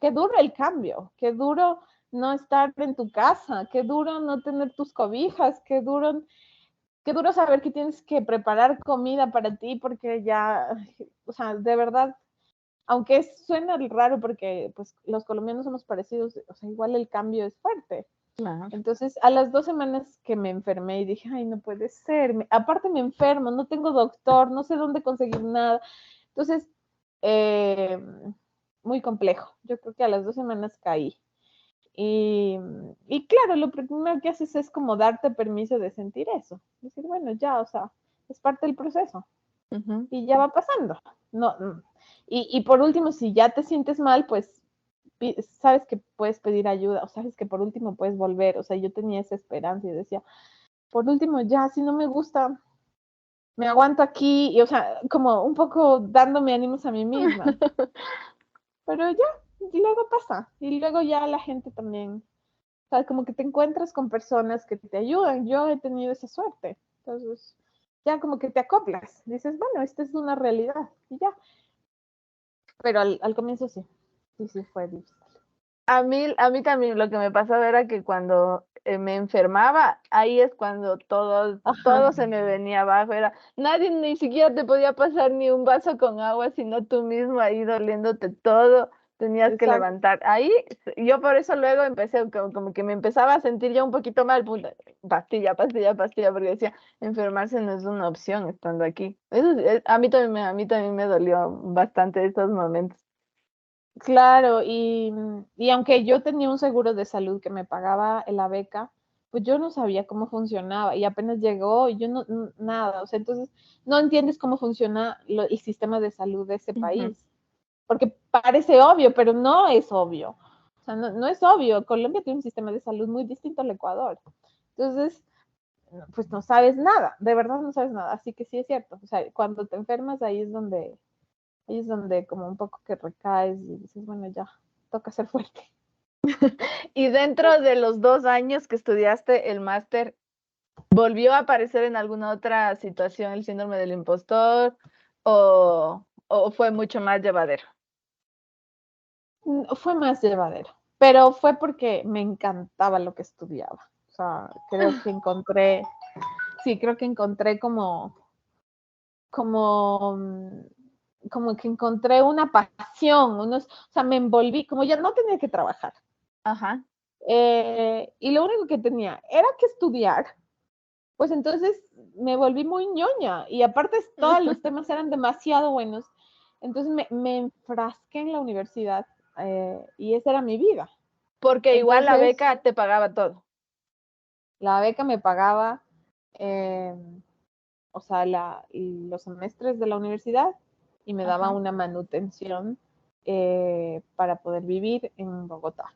qué duro el cambio, qué duro no estar en tu casa, qué duro no tener tus cobijas, qué duro saber que tienes que preparar comida para ti porque ya, o sea, de verdad, aunque suena raro porque pues los colombianos somos parecidos, o sea, igual el cambio es fuerte. Claro. Entonces, a las 2 semanas que me enfermé y dije, ay, no puede ser, aparte me enfermo, no tengo doctor, no sé dónde conseguir nada. Entonces, eh, muy complejo. Yo creo que a las 2 semanas caí. Y claro, lo primero que haces es como darte permiso de sentir eso. Decir, bueno, ya, o sea, es parte del proceso Ujú. y ya va pasando. No, y por último, si ya te sientes mal, pues sabes que puedes pedir ayuda o sabes que por último puedes volver. O sea, yo tenía esa esperanza y decía, por último, ya, si no me gusta, me aguanto aquí, y o sea, como un poco dándome ánimos a mí misma. Pero ya, y luego pasa, y luego ya la gente también, o sea, como que te encuentras con personas que te ayudan. Yo he tenido esa suerte. Entonces, ya como que te acoplas. Dices, bueno, esta es una realidad, y ya. Pero al comienzo sí, sí fue difícil. A mí también lo que me pasaba era que cuando me enfermaba, ahí es cuando todo Ajá, se me venía abajo. Era, nadie ni siquiera te podía pasar ni un vaso con agua, sino tú mismo ahí doliéndote todo, tenías que exacto. levantar. Ahí, yo por eso luego empecé, como que me empezaba a sentir ya un poquito mal, puta, pastilla, pastilla, pastilla, porque decía, enfermarse no es una opción estando aquí. Eso, a mí también me dolió bastante esos momentos. Claro, y aunque yo tenía un seguro de salud que me pagaba la beca, pues yo no sabía cómo funcionaba y apenas llegó y yo nada, o sea, entonces no entiendes cómo funciona el sistema de salud de ese Ujú, país, porque parece obvio, pero no es obvio. O sea, no es obvio. Colombia tiene un sistema de salud muy distinto al Ecuador. Entonces, pues no sabes nada, de verdad no sabes nada. Así que sí es cierto. O sea, cuando te enfermas, ahí es donde como un poco que recaes y dices, bueno, ya, toca ser fuerte. y dentro de los 2 años que estudiaste el máster, ¿volvió a aparecer en alguna otra situación el síndrome del impostor o fue mucho más llevadero? Fue más llevadero, pero fue porque me encantaba lo que estudiaba. O sea, creo que encontré como, como que encontré una pasión, o sea, me envolví, como ya no tenía que trabajar. Ajá. Y lo único que tenía era que estudiar, pues entonces me volví muy ñoña y aparte todos los temas eran demasiado buenos. Entonces me enfrasqué en la universidad y esa era mi vida. Porque igual la Entonces beca te pagaba todo. la beca me pagaba, eh, o sea, los semestres de la universidad y me daba Ajá, una manutención para poder vivir en Bogotá.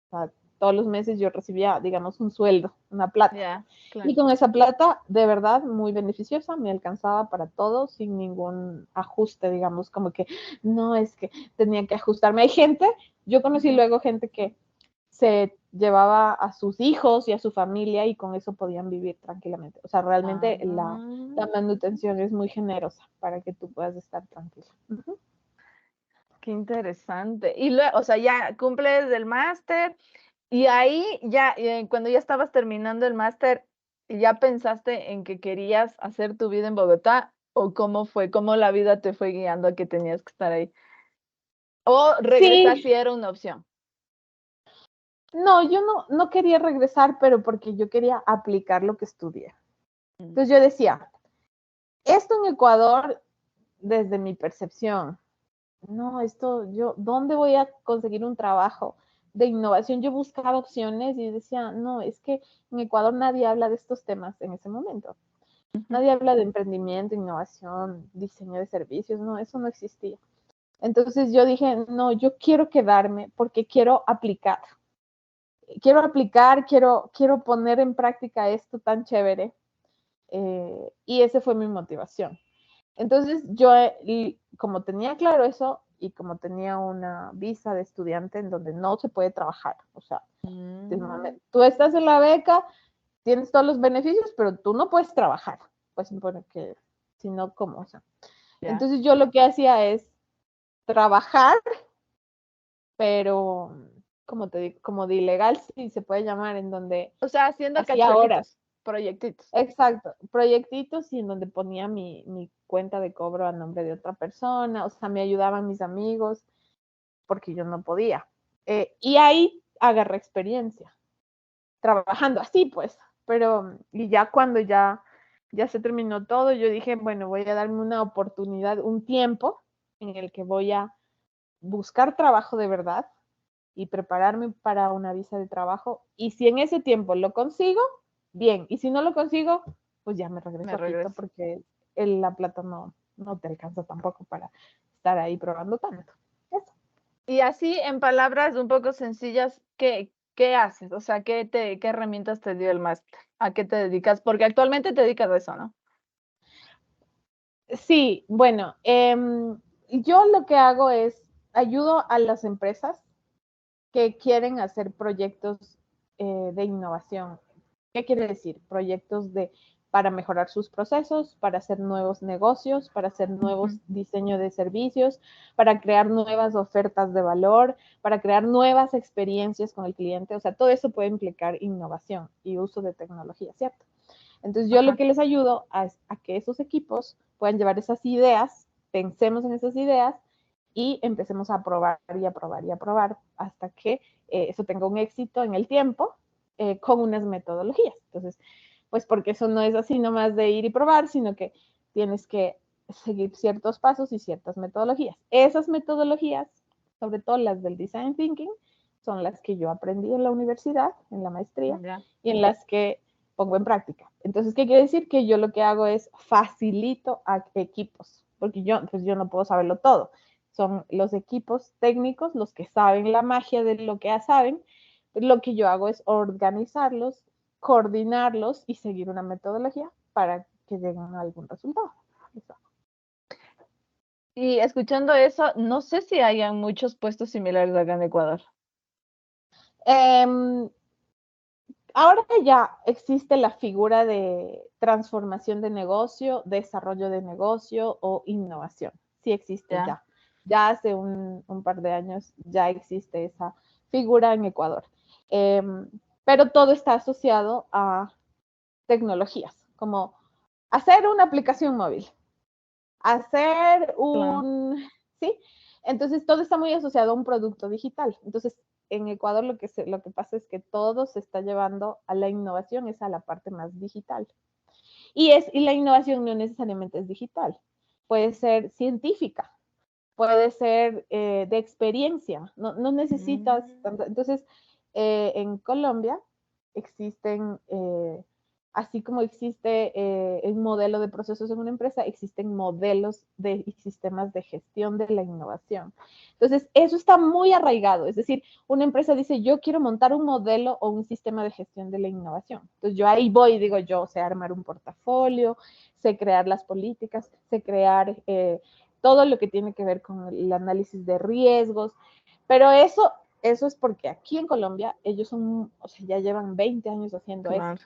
O sea, todos los meses yo recibía, digamos, un sueldo, una plata. ya, Y claro. con esa plata, de verdad, muy beneficiosa, me alcanzaba para todo sin ningún ajuste, digamos, como que no es que tenía que ajustarme. Hay gente, yo conocí Ujú. luego gente que se llevaba a sus hijos y a su familia y con eso podían vivir tranquilamente. O sea, realmente Ah, la manutención es muy generosa para que tú puedas estar tranquila. Uh-huh. qué interesante. Y luego, o sea, ya cumples el máster y ahí ya, cuando ya estabas terminando el máster, ¿ya pensaste en que querías hacer tu vida en Bogotá o cómo fue? ¿Cómo la vida te fue guiando a que tenías que estar ahí? ¿O regresar Sí, si era una opción? no, yo no quería regresar, pero porque yo quería aplicar lo que estudié. Mm, Entonces yo decía, esto en Ecuador, desde mi percepción, no, ¿dónde voy a conseguir un trabajo de innovación? Yo buscaba opciones y decía, no, es que en Ecuador nadie habla de estos temas en ese momento. ujú. Nadie habla de emprendimiento, innovación, diseño de servicios, no, eso no existía. Entonces yo dije, no, yo quiero quedarme porque quiero poner en práctica esto tan chévere. Y esa fue mi motivación. Entonces yo, como tenía claro eso y como tenía una visa de estudiante en donde no se puede trabajar, o sea, Mm, tú estás en la beca, tienes todos los beneficios, pero tú no puedes trabajar, pues porque si no, ¿cómo? O sea, ya. entonces yo lo que hacía es trabajar, pero como de ilegal, si se puede llamar, en donde O sea, haciendo hacía horas. cachuelitos, proyectitos. Exacto, proyectitos y en donde ponía mi cuenta de cobro a nombre de otra persona, o sea, me ayudaban mis amigos porque yo no podía. Y ahí agarré experiencia, trabajando así pues, pero y ya cuando ya se terminó todo, yo dije, bueno, voy a darme una oportunidad, un tiempo en el que voy a buscar trabajo de verdad y prepararme para una visa de trabajo. Y si en ese tiempo lo consigo, bien. Y si no lo consigo, pues ya me Me regreso a Quito regreso. porque la plata no te alcanza tampoco para estar ahí probando tanto. Eso. Y así, en palabras un poco sencillas, ¿qué haces? O sea, ¿qué herramientas te dio el máster? ¿A qué te dedicas? Porque actualmente te dedicas a eso, ¿no? Sí, bueno, yo lo que hago es ayudo a las empresas que quieren hacer proyectos de innovación. ¿Qué quiere decir? Proyectos para mejorar sus procesos, para hacer nuevos negocios, para hacer nuevos diseños de servicios, para crear nuevas ofertas de valor, para crear nuevas experiencias con el cliente. O sea, todo eso puede implicar innovación y uso de tecnología, ¿cierto? Entonces, yo lo que les ayudo a que esos equipos puedan llevar esas ideas, pensemos en esas ideas y empecemos a probar y a probar y a probar hasta que eso tenga un éxito en el tiempo con unas metodologías. Entonces, pues porque eso no es así nomás de ir y probar, sino que tienes que seguir ciertos pasos y ciertas metodologías. Esas metodologías, sobre todo las del Design Thinking, son las que yo aprendí en la universidad, en la maestría, y en las que pongo en práctica. Entonces, ¿qué quiere decir? Que yo lo que hago es facilito a equipos, porque pues yo no puedo saberlo todo. Son los equipos técnicos los que saben la magia de lo que saben. Lo que yo hago es organizarlos, coordinarlos y seguir una metodología para que lleguen a algún resultado. Eso. Y escuchando eso, no sé si hayan muchos puestos similares acá en Ecuador. Ahora ya existe la figura de transformación de negocio, desarrollo de negocio o innovación. Sí existe ya. Ya hace un par de años ya existe esa figura en Ecuador. Pero todo está asociado a tecnologías, como hacer una aplicación móvil, hacer ¿sí? Entonces, todo está muy asociado a un producto digital. Entonces, en Ecuador lo que pasa es que todo se está llevando a la innovación, es a la parte más digital. Y la innovación no necesariamente es digital, puede ser científica, puede ser de experiencia, no necesitas tanto. Entonces, en Colombia existen, así como existe un modelo de procesos en una empresa, existen modelos y sistemas de gestión de la innovación. Entonces, eso está muy arraigado, es decir, una empresa dice, yo quiero montar un modelo o un sistema de gestión de la innovación. Entonces, yo ahí voy y digo, yo sé armar un portafolio, sé crear las políticas, sé crear todo lo que tiene que ver con el análisis de riesgos, pero eso es porque aquí en Colombia ellos ya llevan 20 años haciendo eso.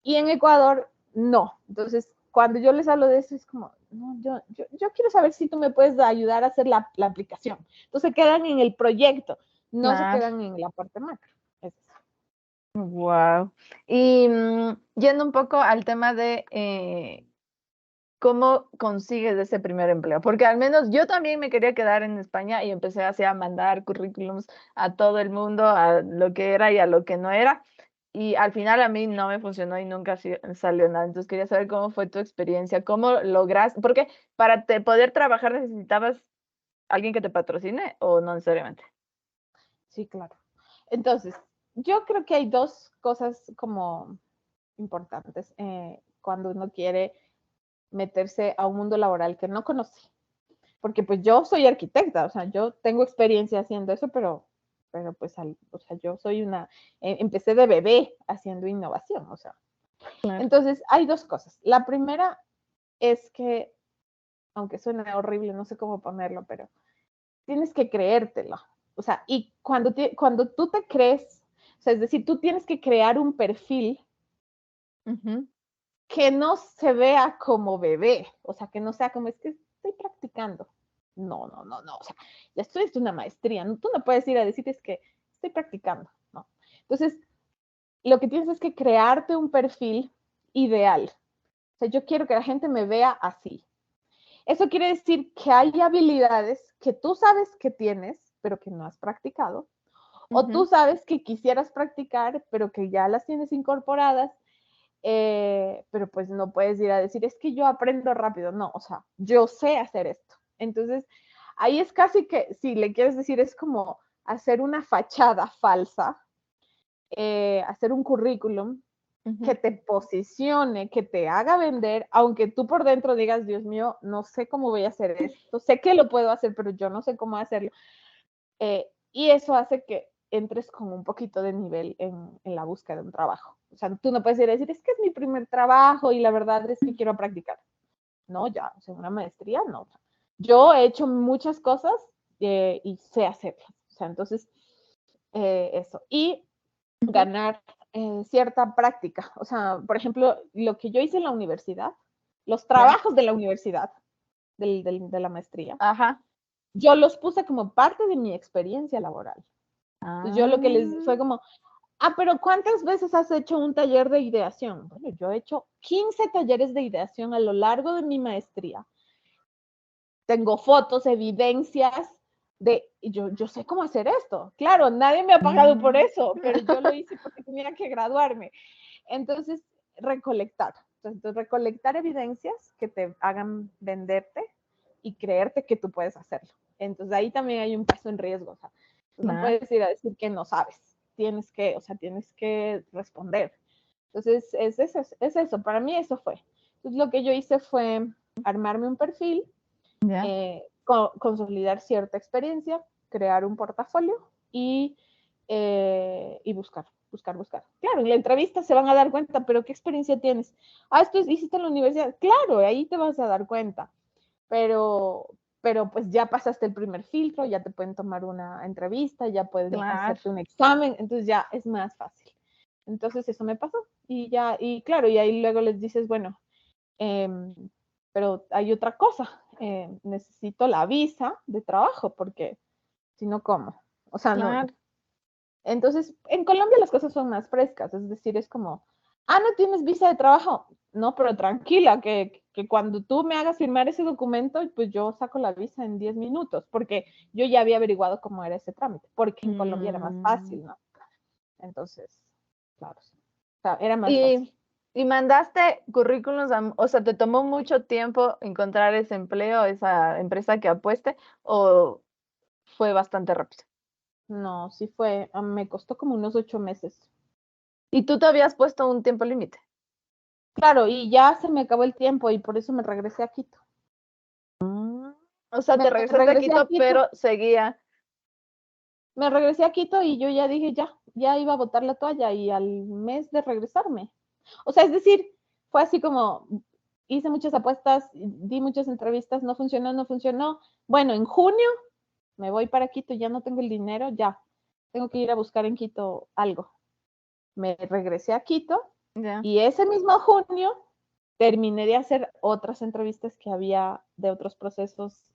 Y en Ecuador, no. Entonces, cuando yo les hablo de eso, es como, no, yo quiero saber si tú me puedes ayudar a hacer la aplicación. Entonces, se quedan en el proyecto, no se quedan en la parte macro. Wow. Y yendo un poco al tema de ¿cómo consigues ese primer empleo? Porque al menos yo también me quería quedar en España y empecé así a mandar currículums a todo el mundo, a lo que era y a lo que no era. Y al final a mí no me funcionó y nunca salió nada. Entonces quería saber cómo fue tu experiencia, cómo lograste, porque para poder trabajar necesitabas alguien que te patrocine o no necesariamente. Sí, claro. Entonces, yo creo que hay dos cosas como importantes cuando uno quiere meterse a un mundo laboral que no conoce. Porque pues yo soy arquitecta, o sea, yo tengo experiencia haciendo eso, pero pues, o sea, yo soy empecé de bebé haciendo innovación, o sea. Claro. Entonces, hay dos cosas. La primera es que, aunque suene horrible, no sé cómo ponerlo, pero tienes que creértelo. O sea, y cuando tú te crees, o sea, es decir, tú tienes que crear un perfil que no se vea como bebé, o sea, que no sea como, es que estoy practicando. No, o sea, ya estudiaste una maestría, tú no puedes ir a decir, es que estoy practicando, ¿no? Entonces, lo que tienes es que crearte un perfil ideal. O sea, yo quiero que la gente me vea así. Eso quiere decir que hay habilidades que tú sabes que tienes, pero que no has practicado, o tú sabes que quisieras practicar, pero que ya las tienes incorporadas, pero pues no puedes ir a decir, es que yo aprendo rápido. No, o sea, yo sé hacer esto. Entonces, ahí es casi que, si le quieres decir, es como hacer una fachada falsa, hacer un currículum que te posicione, que te haga vender, aunque tú por dentro digas, Dios mío, no sé cómo voy a hacer esto, sé que lo puedo hacer, pero yo no sé cómo hacerlo. Y eso hace que entres con un poquito de nivel en la búsqueda de un trabajo. O sea, tú no puedes ir a decir, es que es mi primer trabajo y la verdad es que quiero practicar. No, ya, o sea, una maestría, no. Yo he hecho muchas cosas y sé hacerlas. O sea, entonces, eso. Y ganar cierta práctica. O sea, por ejemplo, lo que yo hice en la universidad, los trabajos de la universidad, de la maestría, Ajá. yo los puse como parte de mi experiencia laboral. Entonces, yo lo que les fue como, pero ¿cuántas veces has hecho un taller de ideación? Bueno, yo he hecho 15 talleres de ideación a lo largo de mi maestría. Tengo fotos, evidencias yo sé cómo hacer esto. Claro, nadie me ha pagado por eso, pero yo lo hice porque tenía que graduarme. Entonces, recolectar. Entonces, recolectar evidencias que te hagan venderte y creerte que tú puedes hacerlo. Entonces, ahí también hay un paso en riesgo. O sea, no puedes ir a decir que no sabes. Tienes que responder. Entonces, es eso. Para mí eso fue. Entonces, lo que yo hice fue armarme un perfil, consolidar cierta experiencia, crear un portafolio y buscar. Claro, en la entrevista se van a dar cuenta, pero ¿qué experiencia tienes? Esto hiciste en la universidad. Claro, ahí te vas a dar cuenta. Pero pues ya pasaste el primer filtro, ya te pueden tomar una entrevista, ya pueden hacerte un examen, entonces ya es más fácil. Entonces eso me pasó y claro, y ahí luego les dices, bueno, pero hay otra cosa, necesito la visa de trabajo porque si no, ¿cómo? O sea, no. Entonces, en Colombia las cosas son más frescas, es decir, es como, no tienes visa de trabajo. No, pero tranquila, que cuando tú me hagas firmar ese documento, pues yo saco la visa en 10 minutos, porque yo ya había averiguado cómo era ese trámite, porque en Colombia era más fácil, ¿no? Entonces, claro, o sea, era más fácil. ¿Y mandaste currículums, o sea, te tomó mucho tiempo encontrar ese empleo, esa empresa que apueste, o fue bastante rápido? No, sí fue, me costó como unos 8 meses. ¿Y tú te habías puesto un tiempo límite? Claro, y ya se me acabó el tiempo y por eso me regresé a Quito. O sea, te regresaste a Quito, pero seguía. Me regresé a Quito y yo ya dije, ya iba a botar la toalla y al mes de regresarme. O sea, es decir, fue así como, hice muchas apuestas, di muchas entrevistas, no funcionó. Bueno, en junio me voy para Quito, ya no tengo el dinero, ya. Tengo que ir a buscar en Quito algo. Me regresé a Quito y ese mismo junio terminé de hacer otras entrevistas que había de otros procesos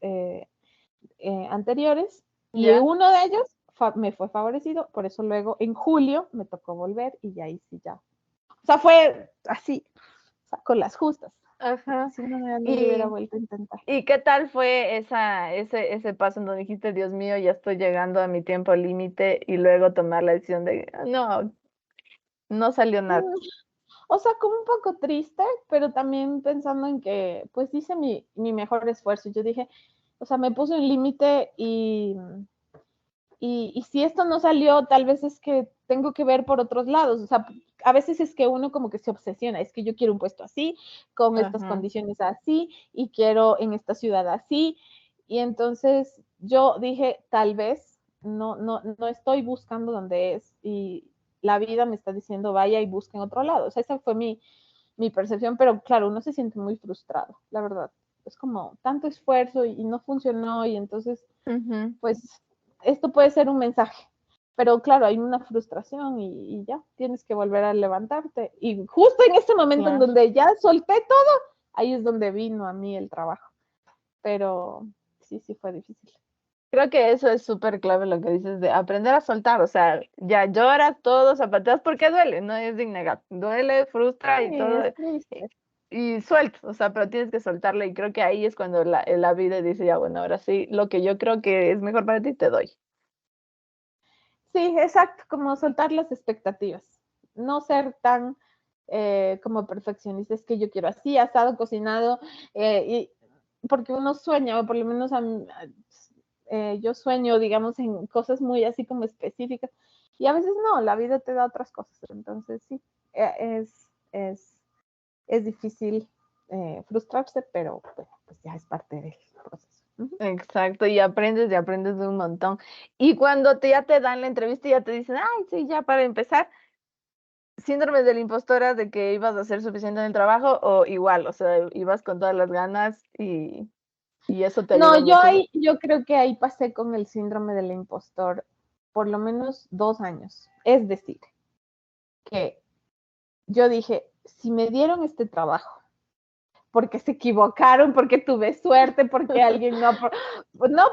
anteriores y uno de ellos me fue favorecido, por eso luego en julio me tocó volver y ya ahí sí ya. O sea, fue así, o sea, con las justas. Ajá. Si no, me hubiera vuelto a intentar. ¿Y qué tal fue ese paso en donde dijiste, Dios mío, ya estoy llegando a mi tiempo límite, y luego tomar la decisión de, no salió nada? O sea, como un poco triste, pero también pensando en que, pues hice mi mejor esfuerzo. Yo dije, o sea, me puse un límite y si esto no salió, tal vez es que tengo que ver por otros lados. O sea, a veces es que uno como que se obsesiona, es que yo quiero un puesto así, con estas condiciones así, y quiero en esta ciudad así. Y entonces yo dije, tal vez no estoy buscando donde es y la vida me está diciendo vaya y busque en otro lado. O sea, esa fue mi percepción, pero claro, uno se siente muy frustrado, la verdad. Es como tanto esfuerzo y no funcionó y entonces, pues esto puede ser un mensaje, pero claro, hay una frustración y ya tienes que volver a levantarte. Y justo en este momento en donde ya solté todo, ahí es donde vino a mí el trabajo. Pero sí fue difícil. Creo que eso es súper clave lo que dices de aprender a soltar, o sea, ya lloras todo, zapateas porque duele, no es de negar, duele, frustra y todo, y sueltas, o sea, pero tienes que soltarle y creo que ahí es cuando la vida dice, ya bueno, ahora sí, lo que yo creo que es mejor para ti, te doy. Sí, exacto, como soltar las expectativas, no ser tan como perfeccionista, es que yo quiero así, asado, cocinado, y porque uno sueña, o por lo menos yo sueño, digamos, en cosas muy así como específicas, y a veces no, la vida te da otras cosas, entonces sí, es difícil frustrarse, pero bueno, pues ya es parte del proceso. Exacto, y aprendes de un montón. Y cuando ya te dan la entrevista y ya te dicen, ay, sí, ya para empezar, síndrome de la impostora de que ibas a ser suficiente en el trabajo o igual, o sea, ibas con todas las ganas y eso te ayudó No, mucho. yo creo que ahí pasé con el síndrome del impostor por lo menos 2 años. Es decir, que yo dije, si me dieron este trabajo, porque se equivocaron, porque tuve suerte, porque alguien no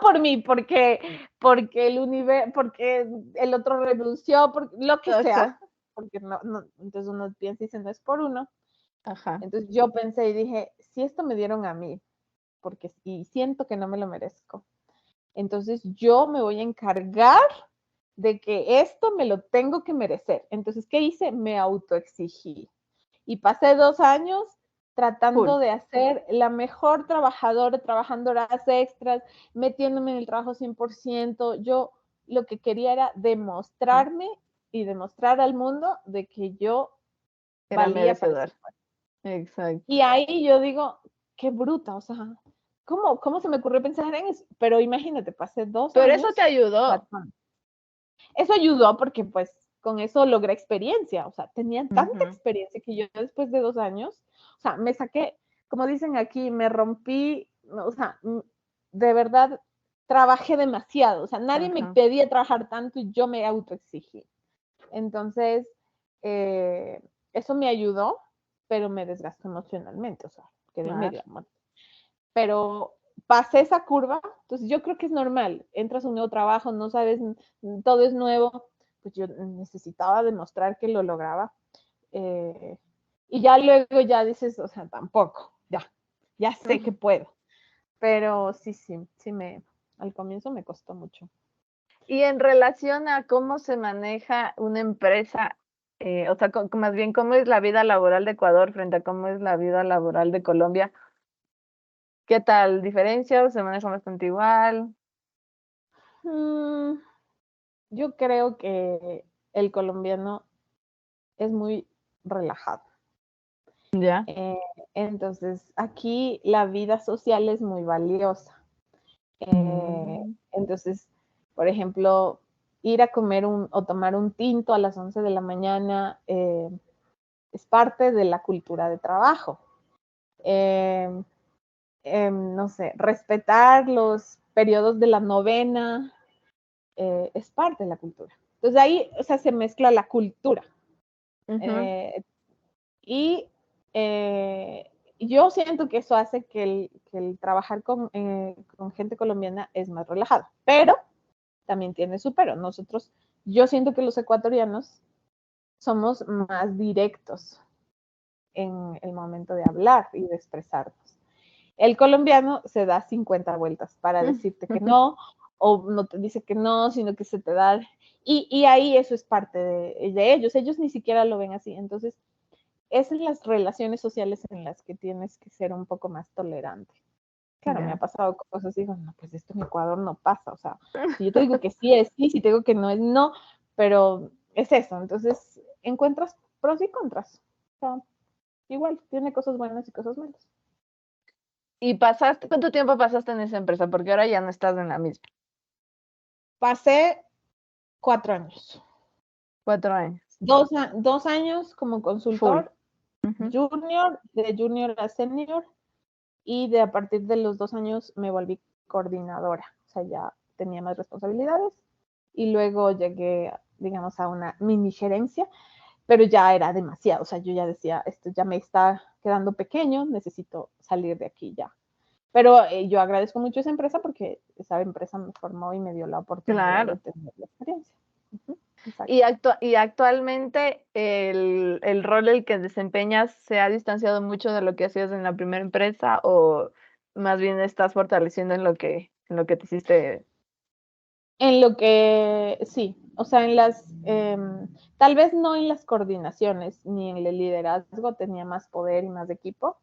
por mí, porque porque el otro renunció, lo que sea, porque entonces uno piensa y dice, no es por uno. Ajá. Entonces yo pensé y dije, si esto me dieron a mí, y siento que no me lo merezco, entonces yo me voy a encargar de que esto me lo tengo que merecer. Entonces, ¿qué hice? Me autoexigí. Y pasé 2 años tratando de hacer la mejor trabajadora, trabajando horas extras, metiéndome en el trabajo 100%. Yo lo que quería era demostrarme y demostrar al mundo de que yo Era valía para ese merecedor. puesto. Exacto. Y ahí yo digo, qué bruta, o sea, ¿cómo se me ocurrió pensar en eso? Pero imagínate, pasé 2 Pero años eso te ayudó. tratando. Eso ayudó porque pues con eso logré experiencia, o sea, tenía tanta experiencia que yo después de 2 años, o sea, me saqué, como dicen aquí, me rompí, o sea, de verdad trabajé demasiado, o sea, nadie me pedía trabajar tanto y yo me autoexigí. Entonces, eso me ayudó, pero me desgastó emocionalmente, o sea, quedé medio muerta. Pero pasé esa curva, entonces yo creo que es normal, entras a un nuevo trabajo, no sabes, todo es nuevo, pues yo necesitaba demostrar que lo lograba. Y ya luego ya dices, o sea, tampoco, ya sé que puedo. Pero sí, al comienzo me costó mucho. Y en relación a cómo se maneja una empresa, o sea, más bien cómo es la vida laboral de Ecuador frente a cómo es la vida laboral de Colombia, ¿qué tal diferencia o se maneja bastante igual? Yo creo que el colombiano es muy relajado. Ya. Entonces, aquí la vida social es muy valiosa. Entonces, por ejemplo, ir a comer o tomar un tinto a las 11 de la mañana es parte de la cultura de trabajo. No sé, respetar los periodos de la novena es parte de la cultura. Entonces ahí, o sea, se mezcla la cultura. Y yo siento que eso hace que el trabajar con gente colombiana es más relajado, pero también tiene su pero. Yo siento que los ecuatorianos somos más directos en el momento de hablar y de expresarnos. El colombiano se da 50 vueltas para decirte que no, o no te dice que no, sino que se te da. Y ahí eso es parte de ellos. Ellos ni siquiera lo ven así. Entonces, es en las relaciones sociales en las que tienes que ser un poco más tolerante. Claro, me ha pasado cosas y digo, no, pues esto en Ecuador no pasa. O sea, si yo te digo que sí es sí, si te digo que no es no, pero es eso. Entonces, encuentras pros y contras. O sea, igual, tiene cosas buenas y cosas malas. ¿Y cuánto tiempo pasaste en esa empresa? Porque ahora ya no estás en la misma. Pasé 4 años. 4 años. 2 años como consultor junior, de junior a senior, y a partir de los 2 años me volví coordinadora. O sea, ya tenía más responsabilidades y luego llegué, digamos, a una mini gerencia, pero ya era demasiado. O sea, yo ya decía, esto ya me está quedando pequeño, necesito salir de aquí ya. Pero yo agradezco mucho a esa empresa porque esa empresa me formó y me dio la oportunidad de tener la experiencia. Y actualmente el rol el que desempeñas se ha distanciado mucho de lo que hacías en la primera empresa o más bien estás fortaleciendo en lo que te hiciste. En lo que, sí, o sea, tal vez no en las coordinaciones ni en el liderazgo tenía más poder y más equipo.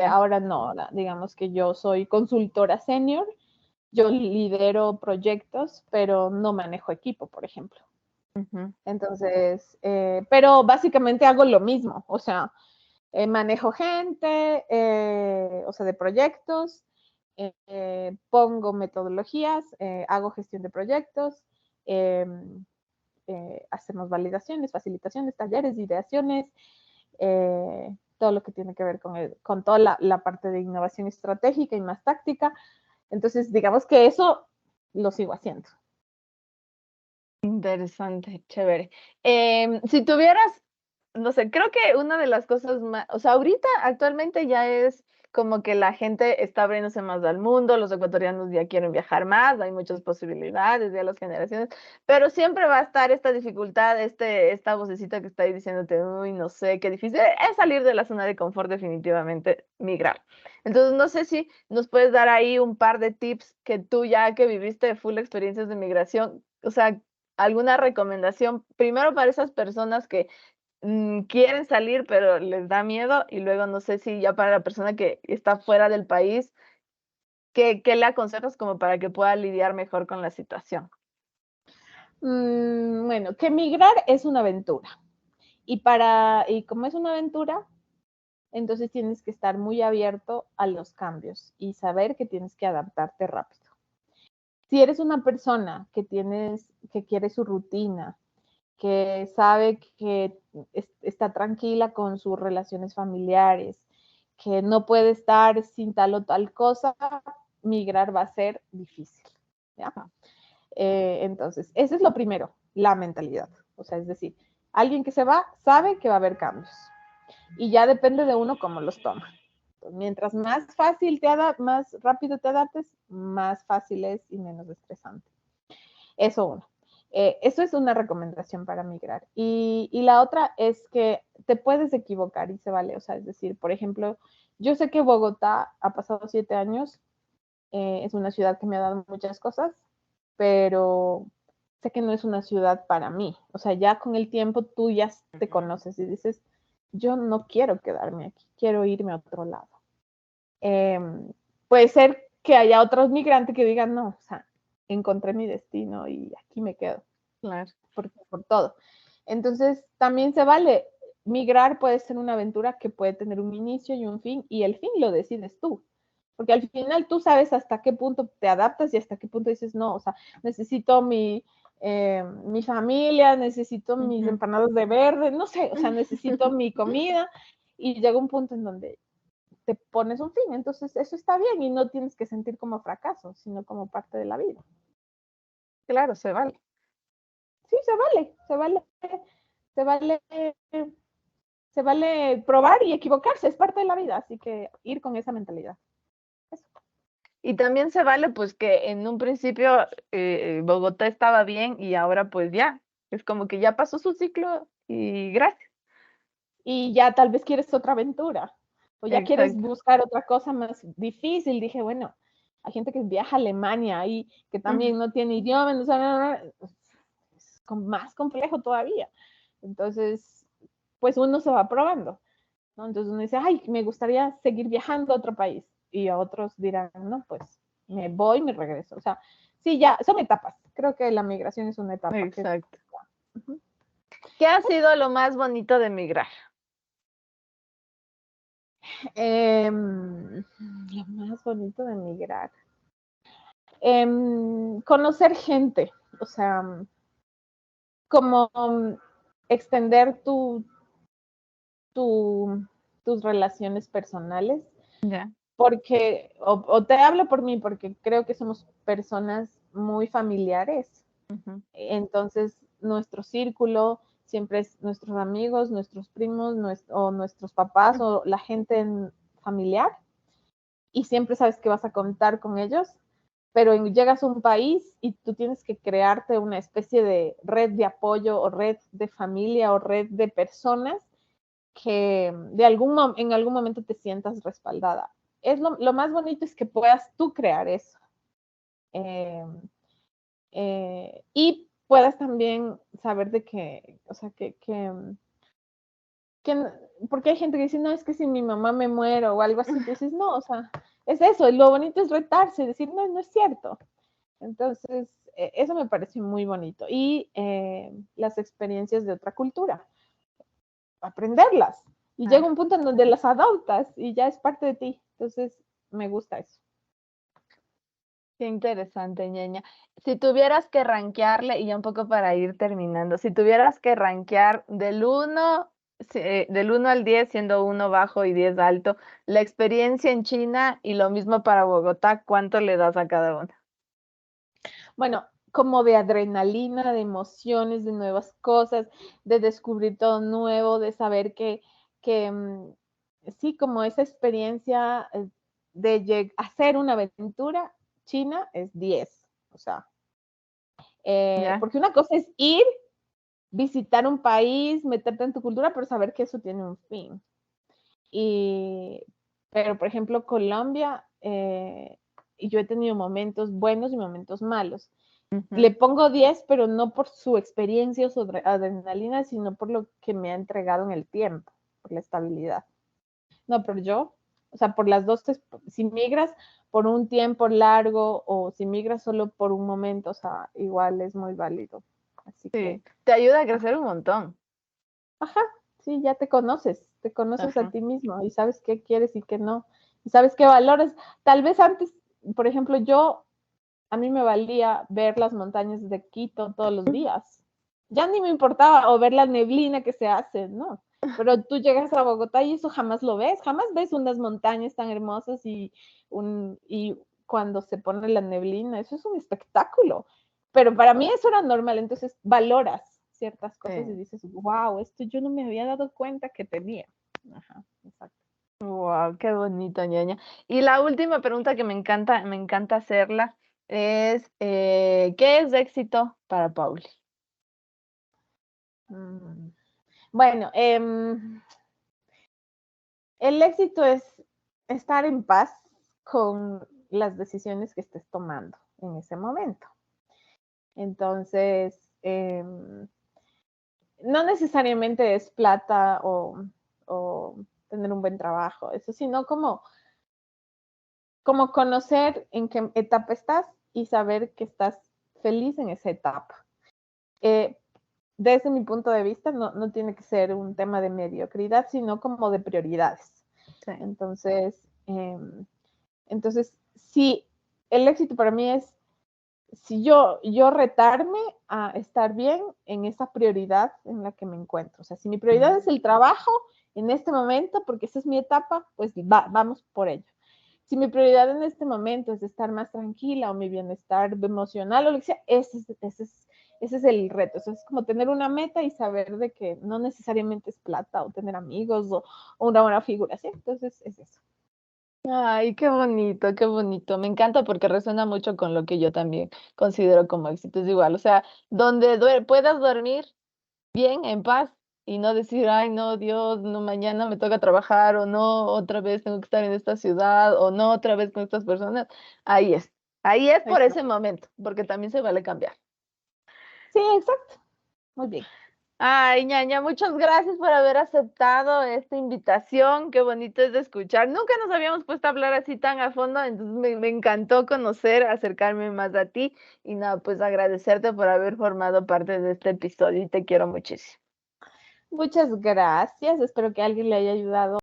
Ahora no, ahora digamos que yo soy consultora senior, yo lidero proyectos, pero no manejo equipo, por ejemplo. Entonces, pero básicamente hago lo mismo, o sea, manejo gente, o sea, de proyectos, pongo metodologías, hago gestión de proyectos, hacemos validaciones, facilitaciones, talleres, ideaciones, todo lo que tiene que ver con toda la parte de innovación estratégica y más táctica. Entonces, digamos que eso lo sigo haciendo. Interesante, chévere. Si tuvieras, no sé, creo que una de las cosas más, o sea, ahorita actualmente ya es como que la gente está abriéndose más al mundo, los ecuatorianos ya quieren viajar más, hay muchas posibilidades de las generaciones, pero siempre va a estar esta dificultad, esta vocecita que está ahí diciéndote, uy, no sé, qué difícil es salir de la zona de confort, definitivamente migrar. Entonces, no sé si nos puedes dar ahí un par de tips que tú ya que viviste full experiencias de migración, o sea, alguna recomendación, primero para esas personas que quieren salir, pero les da miedo, y luego no sé si ya para la persona que está fuera del país, ¿qué le aconsejas como para que pueda lidiar mejor con la situación? Bueno, que migrar es una aventura. Y como es una aventura, entonces tienes que estar muy abierto a los cambios y saber que tienes que adaptarte rápido. Si eres una persona que quiere su rutina, que sabe que está tranquila con sus relaciones familiares, que no puede estar sin tal o tal cosa, migrar va a ser difícil. ¿Ya? Entonces, eso es lo primero, la mentalidad. O sea, es decir, alguien que se va sabe que va a haber cambios y ya depende de uno cómo los toma. Mientras más fácil más rápido te adaptes, más fácil es y menos estresante. Eso uno. Eso es una recomendación para migrar. Y la otra es que te puedes equivocar y se vale. O sea, es decir, por ejemplo, yo sé que Bogotá ha pasado 7 años, es una ciudad que me ha dado muchas cosas, pero sé que no es una ciudad para mí. O sea, ya con el tiempo tú ya te conoces y dices, yo no quiero quedarme aquí, quiero irme a otro lado. Puede ser que haya otros migrantes que digan, no, o sea, encontré mi destino y aquí me quedo. Claro. Por todo. Entonces, también se vale. Migrar puede ser una aventura que puede tener un inicio y un fin, y el fin lo decides tú. Porque al final tú sabes hasta qué punto te adaptas y hasta qué punto dices, no, o sea, necesito mi familia, necesito mis Ujú. empanadas de verde, no sé, o sea, necesito mi comida, y llega un punto en donde te pones un fin. Entonces, eso está bien y no tienes que sentir como fracaso, sino como parte de la vida. Claro, se vale. Sí, se vale, se vale probar y equivocarse, es parte de la vida, así que ir con esa mentalidad. Eso. Y también se vale, pues, que en un principio, Bogotá estaba bien y ahora, pues, ya, es como que ya pasó su ciclo y gracias. Y ya tal vez quieres otra aventura, o ya quieres Exacto. buscar otra cosa más difícil. Dije, bueno, hay gente que viaja a Alemania y que también no tiene idioma, no sabe, es más complejo todavía. Entonces, pues uno se va probando, ¿no? Entonces uno dice, ay, me gustaría seguir viajando a otro país. Y a otros dirán, no, pues me voy, me regreso. O sea, sí, ya, son etapas. Creo que la migración es una etapa que... Exacto. Uh-huh. ¿Qué ha sido lo más bonito de migrar? Lo más bonito de migrar. Conocer gente, o sea, como extender tus relaciones personales, Ya. porque, o te hablo por mí, porque creo que somos personas muy familiares. Ujú. Entonces, nuestro círculo siempre es nuestros amigos, nuestros primos, o nuestros papás o la gente familiar, y siempre sabes que vas a contar con ellos, pero llegas a un país y tú tienes que crearte una especie de red de apoyo o red de familia o red de personas que en algún momento te sientas respaldada. Lo más bonito es que puedas tú crear eso. Eh, y puedas también saber de que, o sea, que, porque hay gente que dice, no, es que si mi mamá me muero o algo así, tú dices, no, o sea, es eso, lo bonito es retarse, decir, no, no es cierto. Entonces, eso me pareció muy bonito. Y las experiencias de otra cultura, aprenderlas. Y llega Claro. un punto en donde las adoptas y ya es parte de ti. Entonces, me gusta eso. Qué interesante, ñeña. Si tuvieras que rankearle, y ya un poco para ir terminando, si tuvieras que rankear del 1 al 10, siendo 1 bajo y 10 alto, la experiencia en China y lo mismo para Bogotá, ¿cuánto le das a cada uno? Bueno, como de adrenalina, de emociones, de nuevas cosas, de descubrir todo nuevo, de saber que sí, como esa experiencia de hacer una aventura, China es 10, o sea, porque una cosa es ir, visitar un país, meterte en tu cultura, pero saber que eso tiene un fin. Pero, por ejemplo, Colombia, yo he tenido momentos buenos y momentos malos. Le pongo 10, pero no por su experiencia o su adrenalina, sino por lo que me ha entregado en el tiempo, por la estabilidad. No, pero yo, o sea, por las dos, si migras por un tiempo largo o si migras solo por un momento, o sea, igual es muy válido. Así que te ayuda a crecer un montón. Ajá, sí, ya te conoces a ti mismo y sabes qué quieres y qué no, y sabes qué valores. Tal vez antes, por ejemplo, a mí me valía ver las montañas de Quito todos los días. Ya ni me importaba, o ver la neblina que se hace, ¿no? Pero tú llegas a Bogotá y eso jamás lo ves, jamás ves unas montañas tan hermosas y cuando se pone la neblina, eso es un espectáculo. Pero para mí eso era normal, entonces valoras ciertas cosas y dices, wow, esto yo no me había dado cuenta que tenía. Ajá, exacto. Wow, qué bonito, ñaña. Y la última pregunta que me encanta hacerla es, ¿qué es éxito para Pauli? Bueno, el éxito es estar en paz con las decisiones que estés tomando en ese momento. Entonces, no necesariamente es plata o tener un buen trabajo, eso, sino como conocer en qué etapa estás y saber que estás feliz en esa etapa. Desde mi punto de vista, no tiene que ser un tema de mediocridad, sino como de prioridades. Sí. Entonces, sí, el éxito para mí es si yo retarme a estar bien en esa prioridad en la que me encuentro. O sea, si mi prioridad es el trabajo en este momento, porque esa es mi etapa, pues vamos por ello. Si mi prioridad en este momento es estar más tranquila o mi bienestar emocional o lo que sea, ese es el reto. O sea, es como tener una meta y saber de que no necesariamente es plata o tener amigos o una buena figura, ¿sí? Entonces, es eso. Ay, qué bonito, qué bonito. Me encanta porque resuena mucho con lo que yo también considero como éxito. Es igual, o sea, donde puedas dormir bien, en paz, y no decir, ay, no, Dios, no, mañana me toca trabajar, o no, otra vez tengo que estar en esta ciudad, o no, otra vez con estas personas. Ahí es por ese momento, porque también se vale cambiar. Sí, exacto. Muy bien. Ay, ñaña, muchas gracias por haber aceptado esta invitación. Qué bonito es de escuchar. Nunca nos habíamos puesto a hablar así tan a fondo, entonces me encantó conocer, acercarme más a ti y nada, pues agradecerte por haber formado parte de este episodio y te quiero muchísimo. Muchas gracias. Espero que alguien le haya ayudado